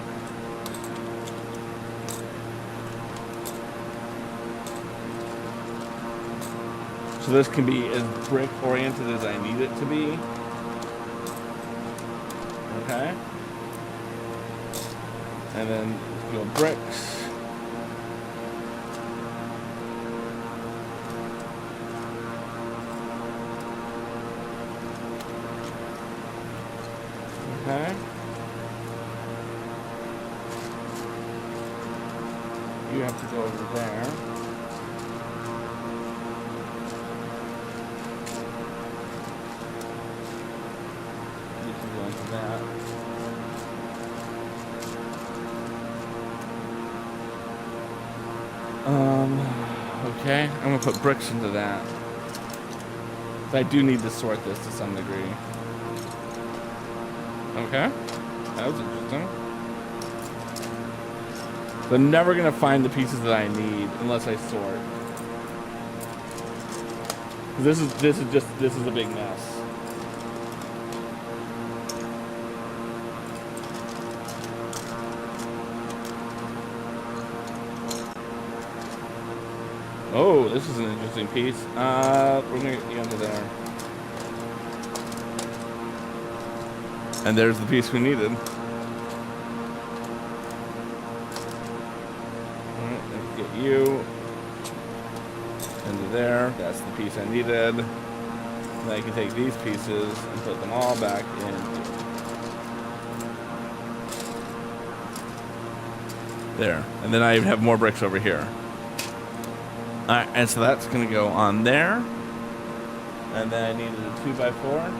So this can be as brick oriented as I need it to be. Okay. And then go bricks. Okay. You have to go over there. You can go into that. Okay. I'm gonna put bricks into that. But I do need to sort this to some degree. Okay, that was interesting. So I'm never gonna find the pieces that I need unless I sort. This is a big mess. Oh, this is an interesting piece. We're gonna get you under there. And there's the piece we needed. Alright, let's get you into there. That's the piece I needed. Then I can take these pieces and put them all back in. There. And then I have more bricks over here. Alright, and so that's gonna go on there. And then I needed a 2x4.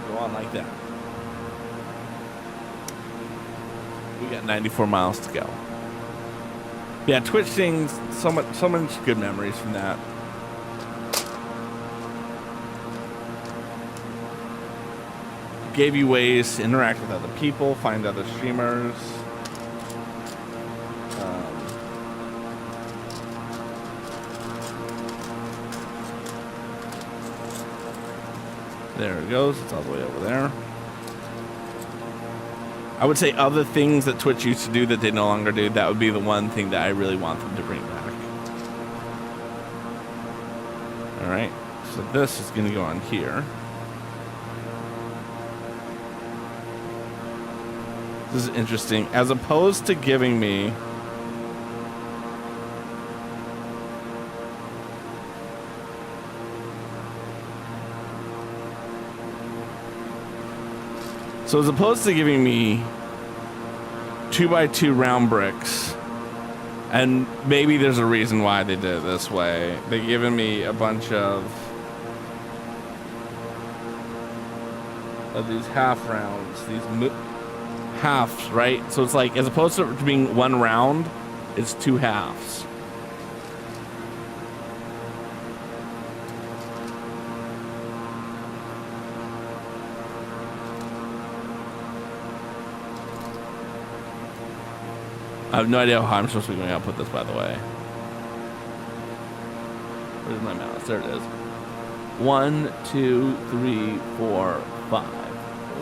Go on like that. We got 94 miles to go. Yeah, Twitch things, so much good memories from that. Gave you ways to interact with other people, find other streamers. There it goes. It's all the way over there. I would say other things that Twitch used to do that they no longer do, that would be the one thing that I really want them to bring back. Alright, so this is going to go on here. This is interesting. As opposed to giving me So as opposed to giving me 2x2 round bricks, and maybe there's a reason why they did it this way, they've given me a bunch of these half rounds, these halves, right? So it's like, as opposed to being one round, it's two halves. I have no idea how I'm supposed to be going to output this, by the way. Where's my mouse? There it is. 1, 2, 3, 4, 5.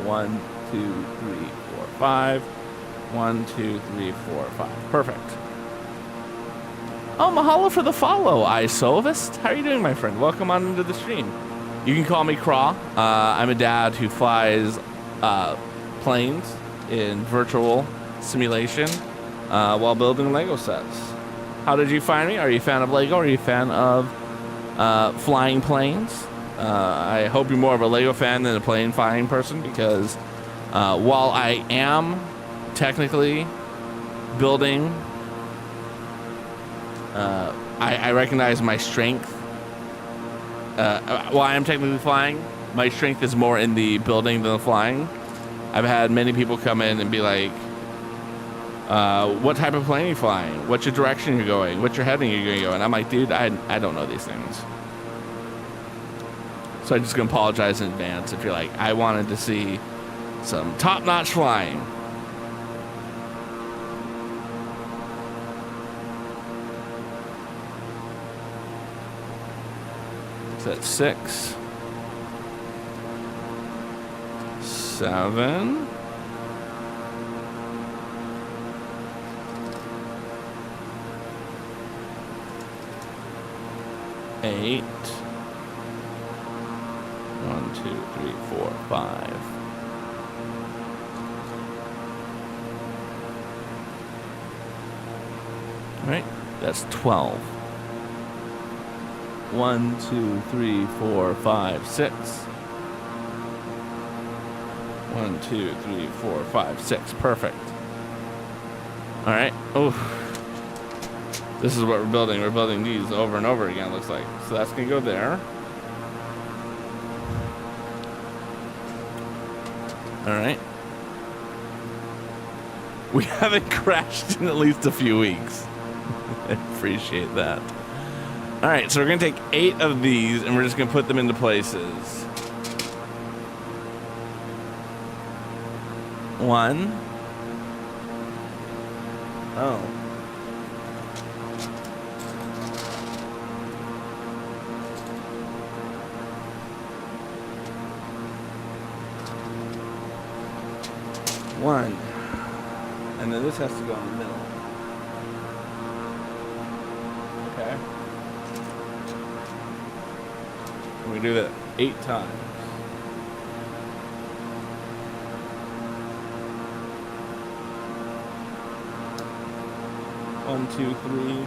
1, 2, 3, 4, 5. 1, 2, 3, 4, 5. Perfect. Oh, mahalo for the follow, Isovist. How are you doing, my friend? Welcome on into the stream. You can call me Craw. I'm a dad who flies planes in virtual simulation while building Lego sets. How did you find me? Are you a fan of Lego? Are you a fan of flying planes? I hope you're more of a Lego fan than a plane flying person, because while I am technically building, I recognize my strength. While I am technically flying, my strength is more in the building than the flying. I've had many people come in and be like, what type of plane are you flying? What's your direction you're going? What's your heading you're going to go? And I'm like, dude, I don't know these things. So I'm just going to apologize in advance if you're like, I wanted to see some top-notch flying. So that's 6, 7, 8, 1, 2, 3, 4, 5. All right, that's 12. 1, 2, 3, 4, 5, 6. 1, 2, 3, 4, 5, 6. Perfect. All right. Oh, this is what we're building. We're building these over and over again, looks like. So that's going to go there. All right. We haven't crashed in at least a few weeks. I appreciate that. All right, so we're going to take 8 of these, and we're just going to put them into places. 1. Oh. One. And then this has to go in the middle. Okay. We do that 8 times. One, 2, 3,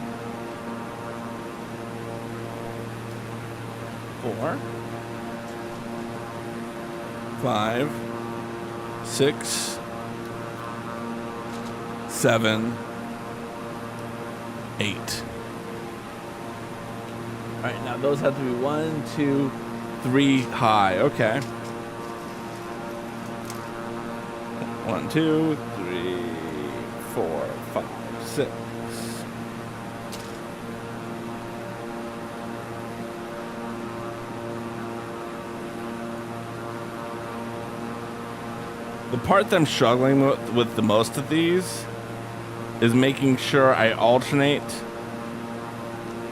4, 5, 6, 7, 8. All right, now those have to be 1, 2, 3 high. Okay. 1, 2, 3, 4, 5, 6. The part that I'm struggling with the most of these is making sure I alternate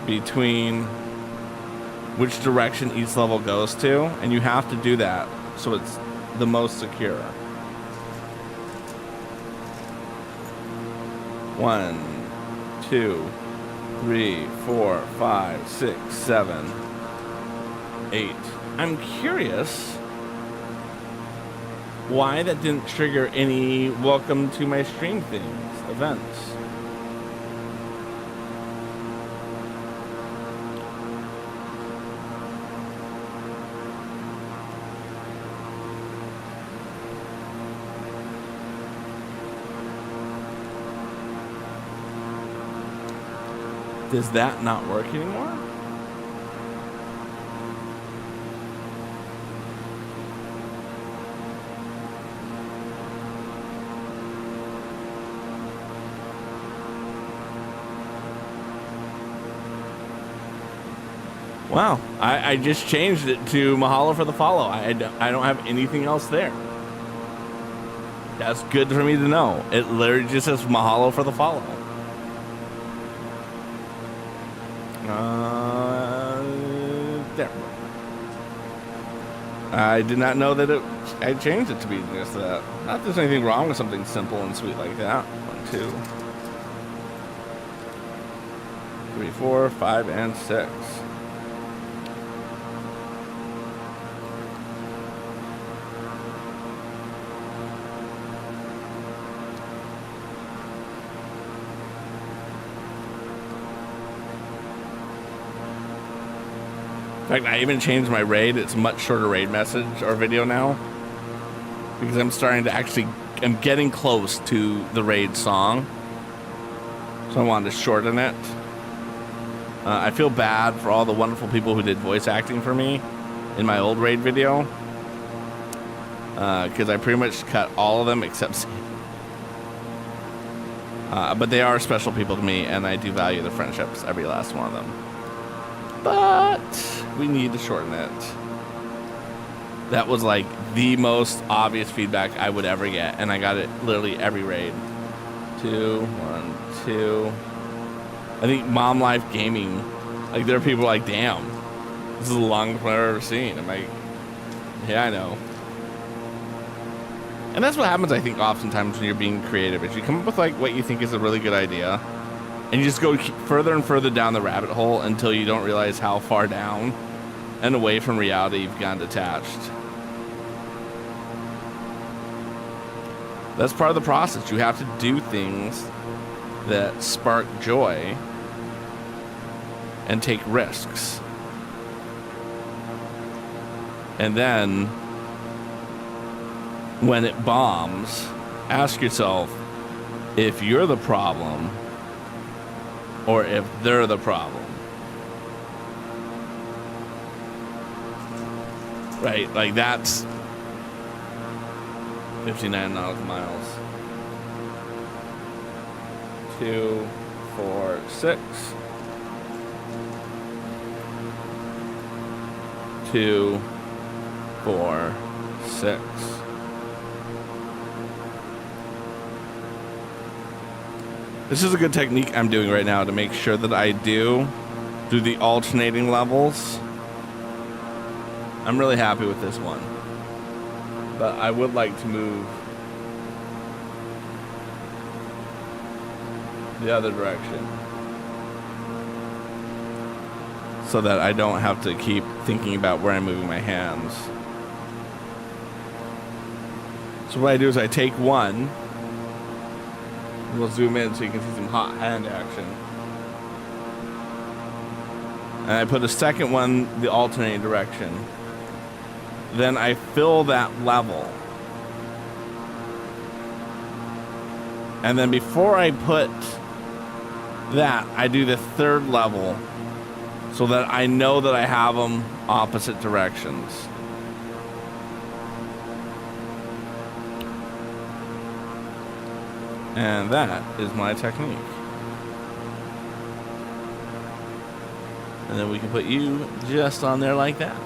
between which direction each level goes to, and you have to do that so it's the most secure. 1, 2, 3, 4, 5, 6, 7, 8. I'm curious why that didn't trigger any welcome to my stream things, events. Does that not work anymore? Wow, I just changed it to mahalo for the follow. I don't have anything else there. That's good for me to know. It literally just says mahalo for the follow. There. I did not know that I changed it to be just that. Not that there's anything wrong with something simple and sweet like that. 1, 2, 3, 4, 5, and 6. In fact, I even changed my raid. It's a much shorter raid message or video now. Because I'm starting to actually, I'm getting close to the raid song. So I wanted to shorten it. I feel bad for all the wonderful people who did voice acting for me in my old raid video. Because I pretty much cut all of them except Sam. But they are special people to me, and I do value the friendships, every last one of them. But we need to shorten it. That was like the most obvious feedback I would ever get, and I got it literally every raid. 2, 1, 2. I think Mom Life Gaming, like there are people like, damn, this is the longest one I've ever seen. I'm like, yeah, I know. And that's what happens, I think, oftentimes when you're being creative, is you come up with like what you think is a really good idea, and you just go further and further down the rabbit hole until you don't realize how far down and away from reality you've gotten detached. That's part of the process. You have to do things that spark joy and take risks. And then when it bombs, ask yourself if you're the problem or if they're the problem. Right, like that's 59 nautical miles. 2, 4, 6. 2, 4, 6. This is a good technique I'm doing right now to make sure that I do the alternating levels. I'm really happy with this one, but I would like to move the other direction so that I don't have to keep thinking about where I'm moving my hands. So what I do is I take one, and we'll zoom in so you can see some hot hand action, and I put a second one the alternating direction. Then I fill that level. And then before I put that, I do the third level so that I know that I have them opposite directions. And that is my technique. And then we can put you just on there like that.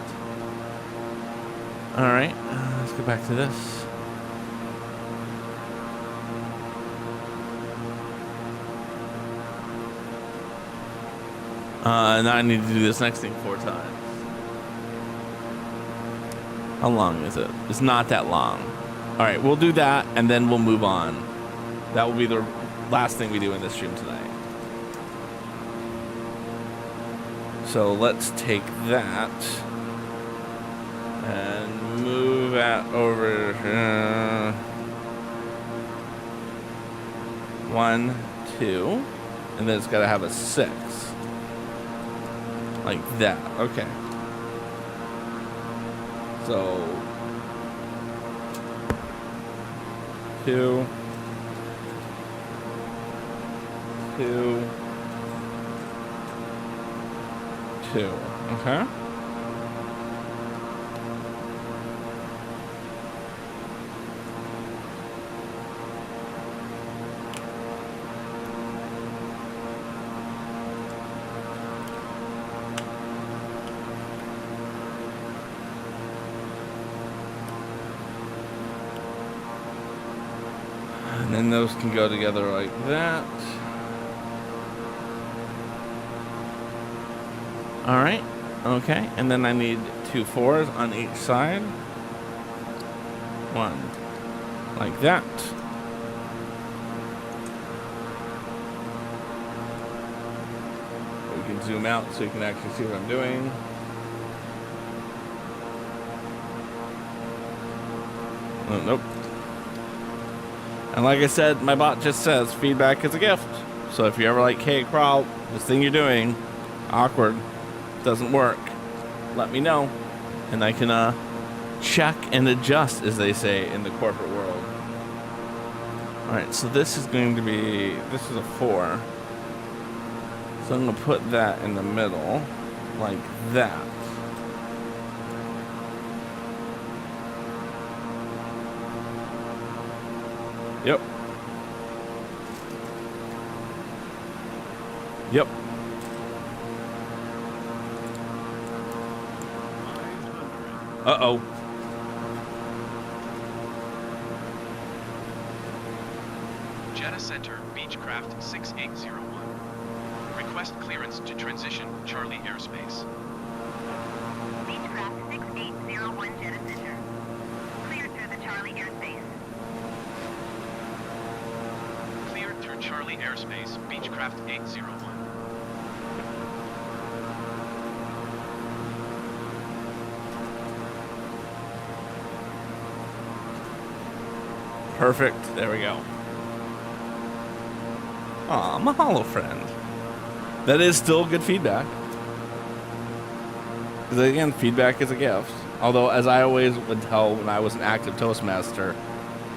All right, let's go back to this. Now I need to do this next thing 4 times. How long is it? It's not that long. All right, we'll do that, and then we'll move on. That will be the last thing we do in this stream tonight. So let's take that and move that over. 1, 2, and then it's got to have a 6, like that. Okay. So 2, 2, 2. Okay. And then those can go together like that. All right. Okay, and then I need 2 4s on each side. 1, like that. We can zoom out so you can actually see what I'm doing. Oh, nope. And like I said, my bot just says feedback is a gift. So if you're ever like, hey, Carl, this thing you're doing, awkward, doesn't work, let me know. And I can check and adjust, as they say in the corporate world. All right, so this is going to be, this is a 4. So I'm going to put that in the middle, like that. Yep. Yep. Uh-oh. Jeddah Center, Beechcraft 6801. Request clearance to transition Charlie airspace. Beechcraft 6801 Jeddah Center. Cleared through the Charlie airspace. Cleared through Charlie airspace, Beechcraft 801. Perfect. There we go. Aw, mahalo, friend. That is still good feedback. Because again, feedback is a gift. Although, as I always would tell when I was an active Toastmaster,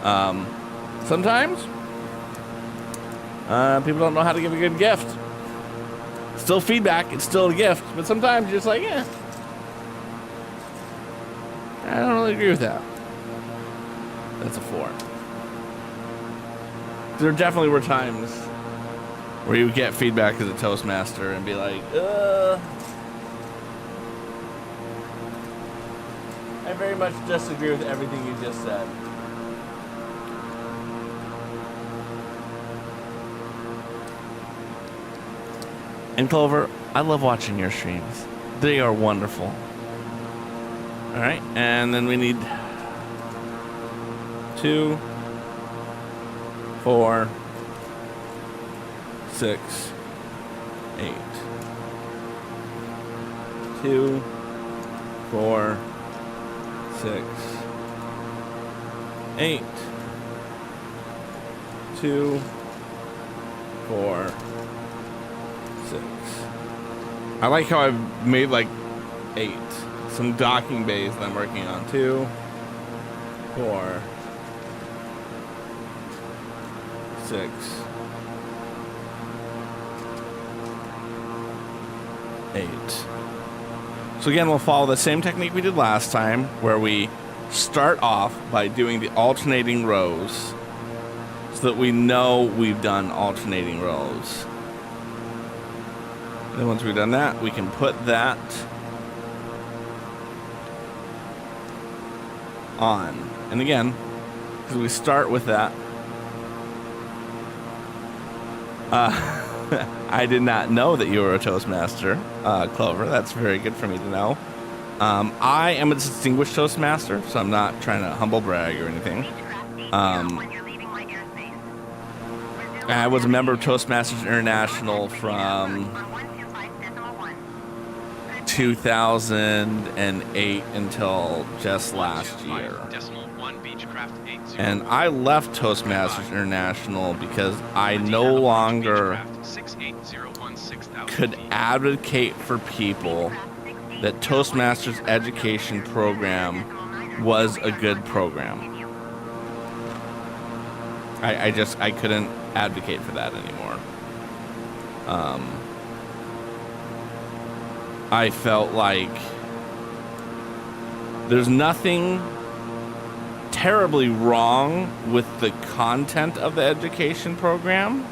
sometimes people don't know how to give a good gift. Still feedback, it's still a gift, but sometimes you're just like, yeah, I don't really agree with that. That's a 4. There definitely were times where you would get feedback as a Toastmaster and be like, I very much disagree with everything you just said. And Clover, I love watching your streams. They are wonderful. All right, and then we need 2, 4, 6, 8. 2, 4, 6, 8. 2, 4, 6. I like how I've made like 8. Some docking bays that I'm working on. 2, 4, 6. 8. So again, we'll follow the same technique we did last time, where we start off by doing the alternating rows so that we know we've done alternating rows. Then once we've done that, we can put that on. And again, because we start with that, I did not know that you were a Toastmaster, Clover. That's very good for me to know. I am a distinguished Toastmaster, so I'm not trying to humble brag or anything. I was a member of Toastmasters International from 2008 until just last year. And I left Toastmasters International because I no longer could advocate for people that Toastmasters education program was a good program. I couldn't advocate for that anymore. I felt like there's nothing terribly wrong with the content of the education program,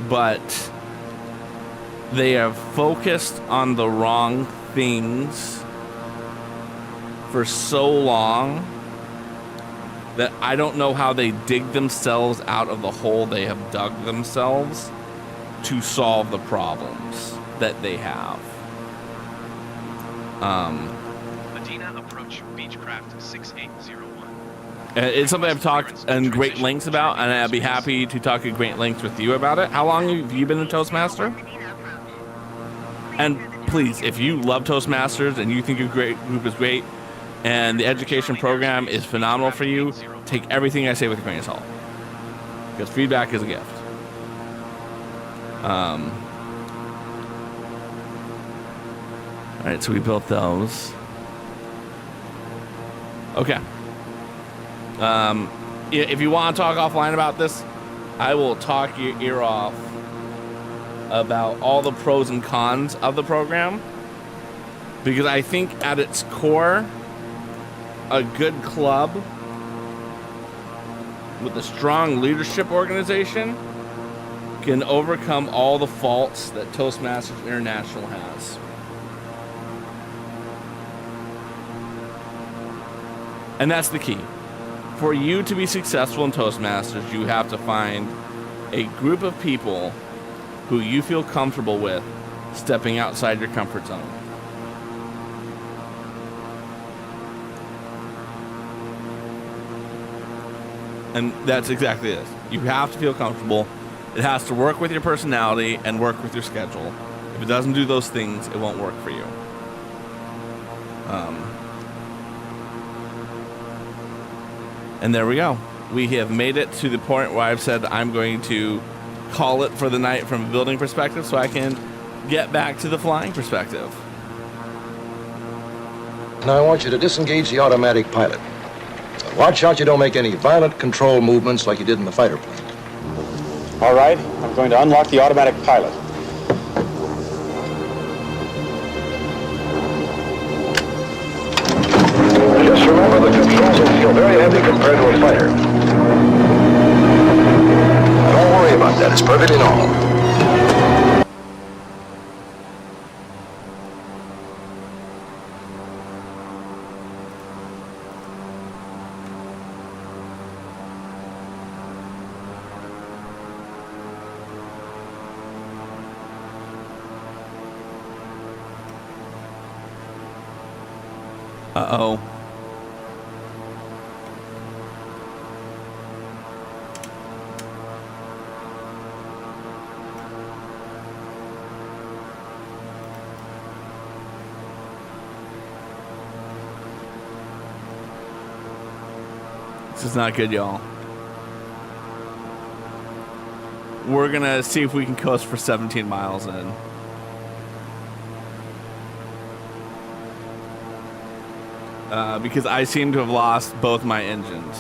but they have focused on the wrong things for so long that I don't know how they dig themselves out of the hole they have dug themselves to solve the problems that they have. Medina approach Beechcraft 6801. It's something I've talked in great lengths about, and I'd be happy to talk in great lengths with you about it. How long have you been a Toastmaster? And please, if you love Toastmasters and you think your group is great and the education program is phenomenal for you, take everything I say with a grain of salt, because feedback is a gift. All right, so we built those. Okay. If you want to talk offline about this, I will talk your ear off about all the pros and cons of the program, because I think at its core, a good club with a strong leadership organization can overcome all the faults that Toastmasters International has. And that's the key. For you to be successful in Toastmasters, you have to find a group of people who you feel comfortable with stepping outside your comfort zone. And that's exactly it. You have to feel comfortable. It has to work with your personality and work with your schedule. If it doesn't do those things, it won't work for you. And there we go. We have made it to the point where I've said I'm going to call it for the night from a building perspective so I can get back to the flying perspective. Now I want you to disengage the automatic pilot. Watch out you don't make any violent control movements like you did in the fighter plane. All right, I'm going to unlock the automatic pilot. Just remember the controls will feel very heavy compared to a fighter. Don't worry about that, it's perfectly normal. Uh-oh. This is not good, y'all. We're gonna see if we can coast for 17 miles in. Because I seem to have lost both my engines.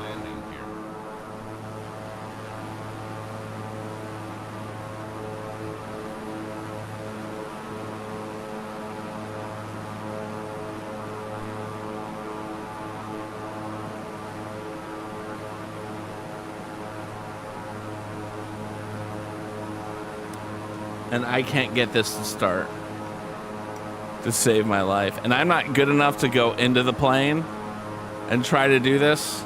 Landing here. And I can't get this to start to save my life. And I'm not good enough to go into the plane and try to do this.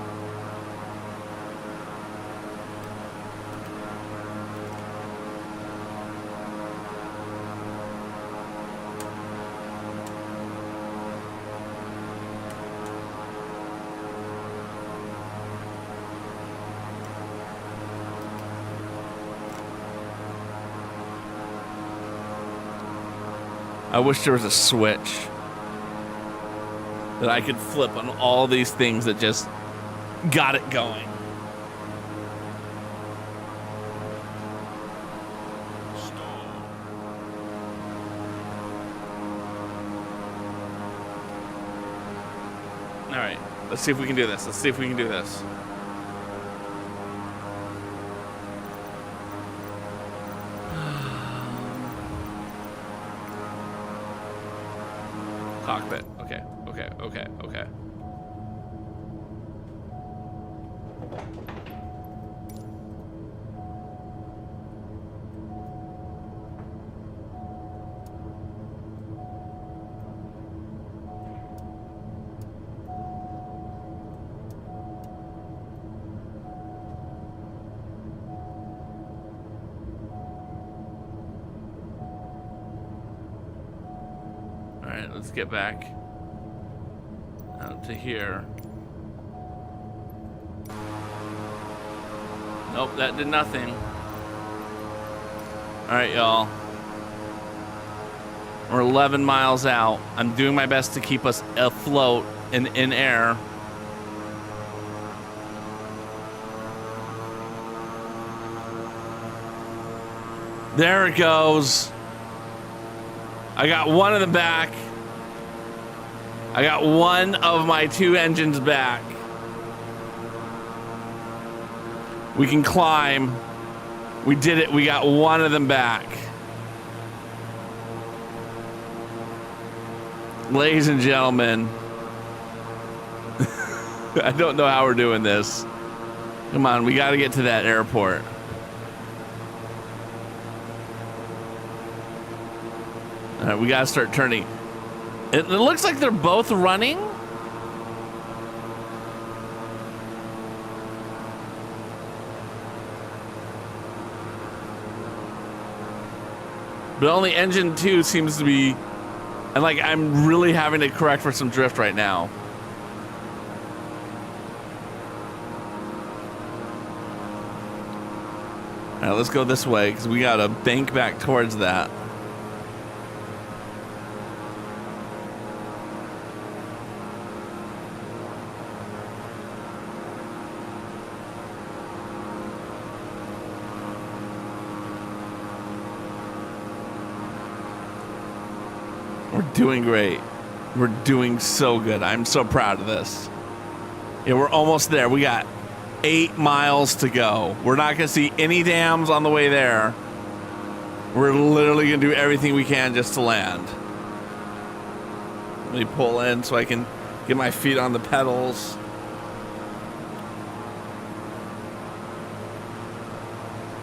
I wish there was a switch that I could flip on all these things that just got it going. All right, let's see if we can do this. Let's see if we can do this. Cockpit. Okay. All right, let's get back out to here. Nope, that did nothing. All right, y'all. We're 11 miles out. I'm doing my best to keep us afloat and in air. There it goes. I got one of them back. I got one of my 2 engines back. We can climb. We did it. We got one of them back. Ladies and gentlemen, I don't know how we're doing this. Come on, we got to get to that airport. All right, we got to start turning. It looks like they're both running. But only engine 2 seems to be, and like I'm really having to correct for some drift right now. All right, let's go this way because we got to bank back towards that. We're doing great. We're doing so good. I'm so proud of this. Yeah, we're almost there. We got 8 miles to go. We're not going to see any dams on the way there. We're literally going to do everything we can just to land. Let me pull in so I can get my feet on the pedals.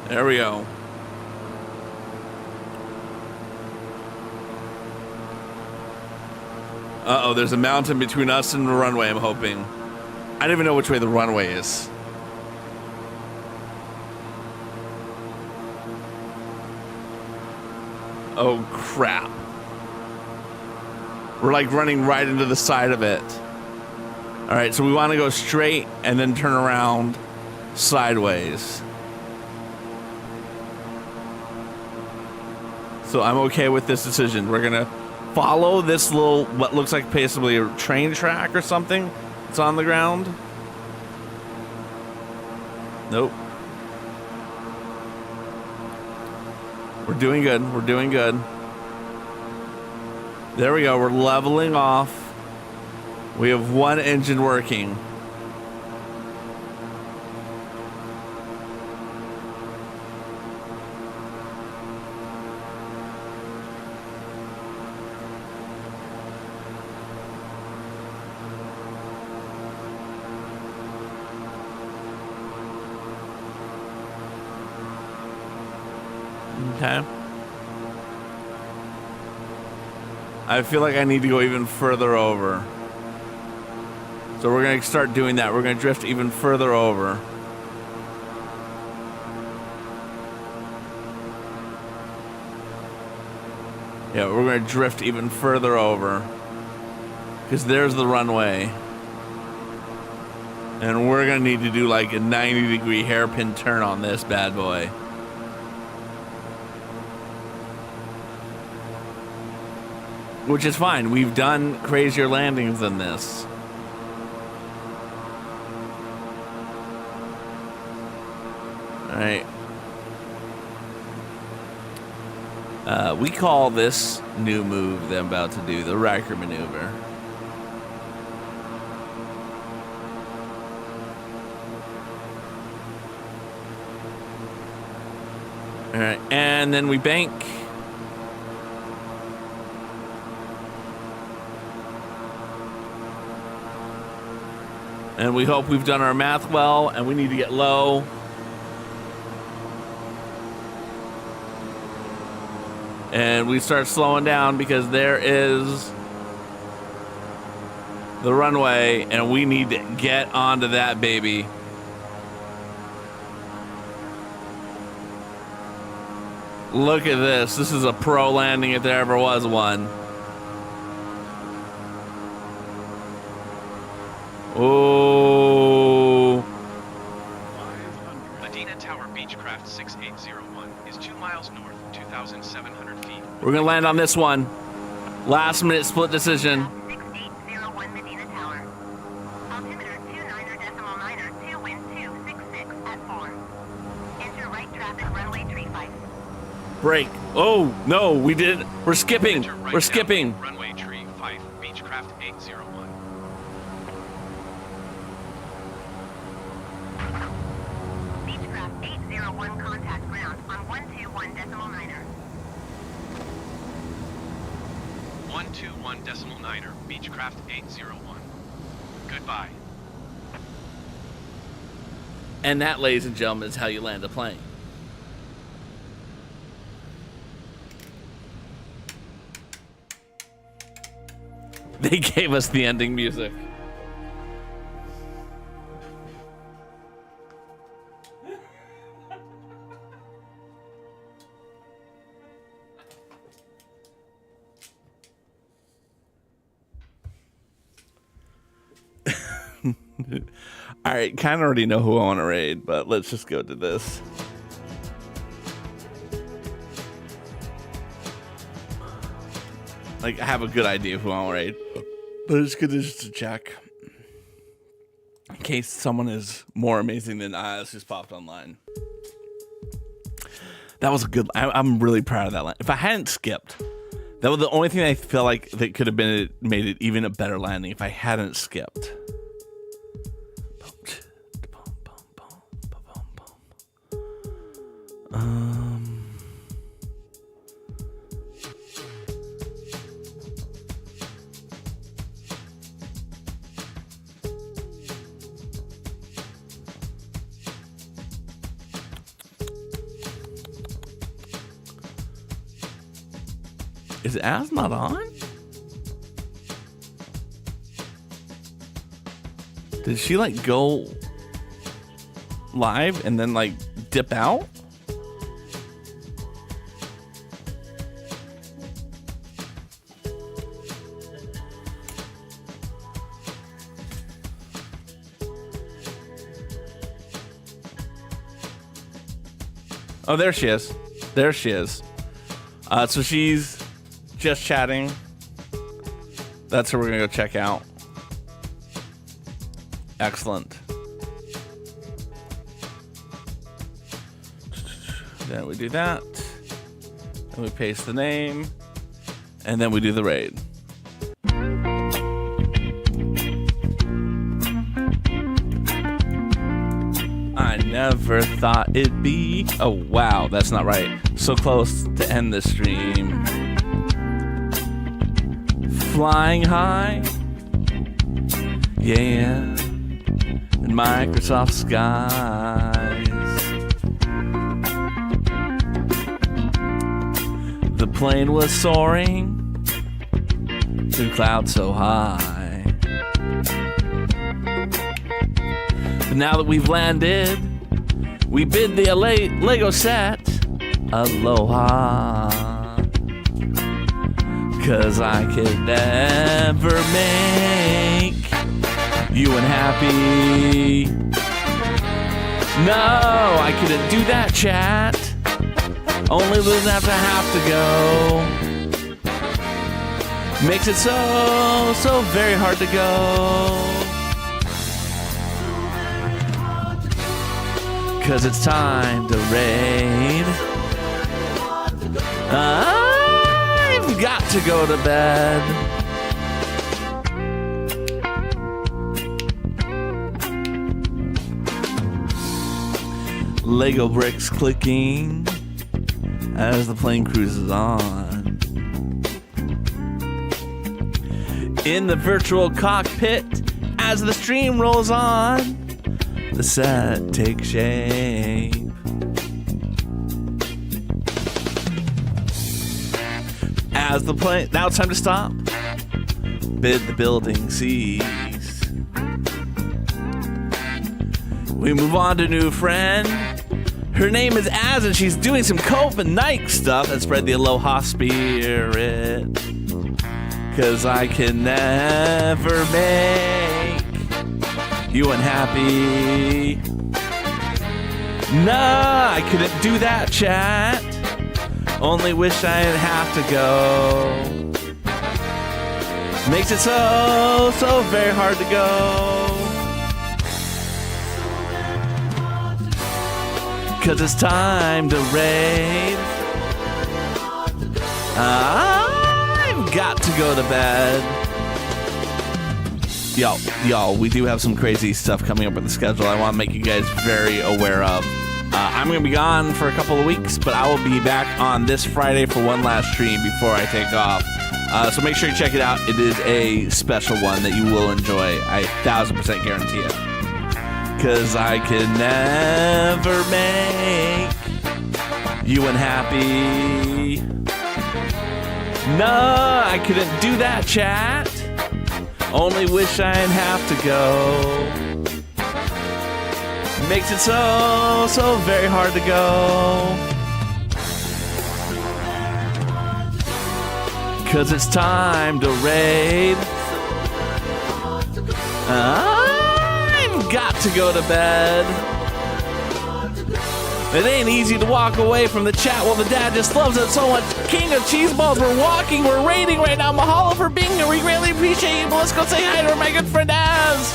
There we go. Uh-oh, there's a mountain between us and the runway, I'm hoping. I don't even know which way the runway is. Oh, crap. We're like running right into the side of it. All right, so we want to go straight and then turn around sideways. So I'm okay with this decision. We're going to follow this little, what looks like basically a train track or something. It's on the ground. Nope. We're doing good. We're doing good. There we go. We're leveling off. We have one engine working. Okay. I feel like I need to go even further over. So we're going to start doing that. We're going to drift even further over. Yeah, we're going to drift even further over. Because there's the runway. And we're going to need to do like a 90-degree hairpin turn on this bad boy. Which is fine. We've done crazier landings than this. All right. We call this new move that I'm about to do the Riker maneuver. All right, and then we bank. And we hope we've done our math well, and we need to get low. And we start slowing down because there is the runway, and we need to get onto that baby. Look at this. This is a pro landing if there ever was one. Oh. Medina Tower Beechcraft 6801 is 2 miles north, 2,700 feet. We're going to land on this one. Last minute split decision. 6801 Medina Tower. Altimeter 29er, 2 wind 266 at 4. Enter right traffic runway 35. Break. Oh, no, we did. We're skipping. Enter right We're skipping. downwind runway tree 5, Beechcraft 801. Beechcraft 801 contact ground on 121.9er. 121.9er, Beechcraft 801. Goodbye. And that, ladies and gentlemen, is how you land a plane. They gave us the ending music. All right, kind of already know who I want to raid, but let's just go to this. Like, I have a good idea of who I want to raid, but it's good just to check in case someone is more amazing than I just popped online. That was a good. I'm really proud of that line. If I hadn't skipped, that was the only thing I feel like that could have been made it even a better landing. If I hadn't skipped. Is Az not on? Did she like go live and then like dip out? Oh, there she is. There she is. So she's just chatting. That's who we're gonna go check out. Excellent. Then we do that. And we paste the name. And then we do the raid. I never thought it'd be. Oh, wow, that's not right. So close to end the stream. Flying high. Yeah. In Microsoft skies. The plane was soaring through clouds so high. But now that we've landed, we bid the Lego set aloha. 'Cause I could never make you unhappy. No, I couldn't do that, chat. Only losing after I have to go. Makes it so very hard to go. 'Cause it's time to raid. I've got to go to bed. Lego bricks clicking as the plane cruises on. In the virtual cockpit, As the stream rolls on, the set takes shape. As the plane, now it's time to stop. Bid the building cease. We move on to a new friend. Her name is Az, and she's doing some Copenhagen stuff that spread the aloha spirit. 'Cause I can never make you unhappy. Nah, I couldn't do that, chat. Only wish I'd have to go. Makes it so very hard to go. 'Cause it's time to raid. I've got to go to bed. Y'all, we do have some crazy stuff coming up with the schedule I want to make you guys very aware of. I'm going to be gone for a couple of weeks, but I will be back on this Friday for one last stream before I take off. So make sure you check it out. It is a special one that you will enjoy. I 1000% guarantee it. 'Cause I can never make you unhappy. No, I couldn't do that, chat. Only wish I'd have to go. Makes it so very hard to go. 'Cause it's time to raid. I've got to go to bed. It ain't easy to walk away from the chat while the dad just loves it so much. King of Cheeseballs, we're walking, we're raiding right now. Mahalo for being here. We greatly appreciate you. But let's go say hi to my good friend Az.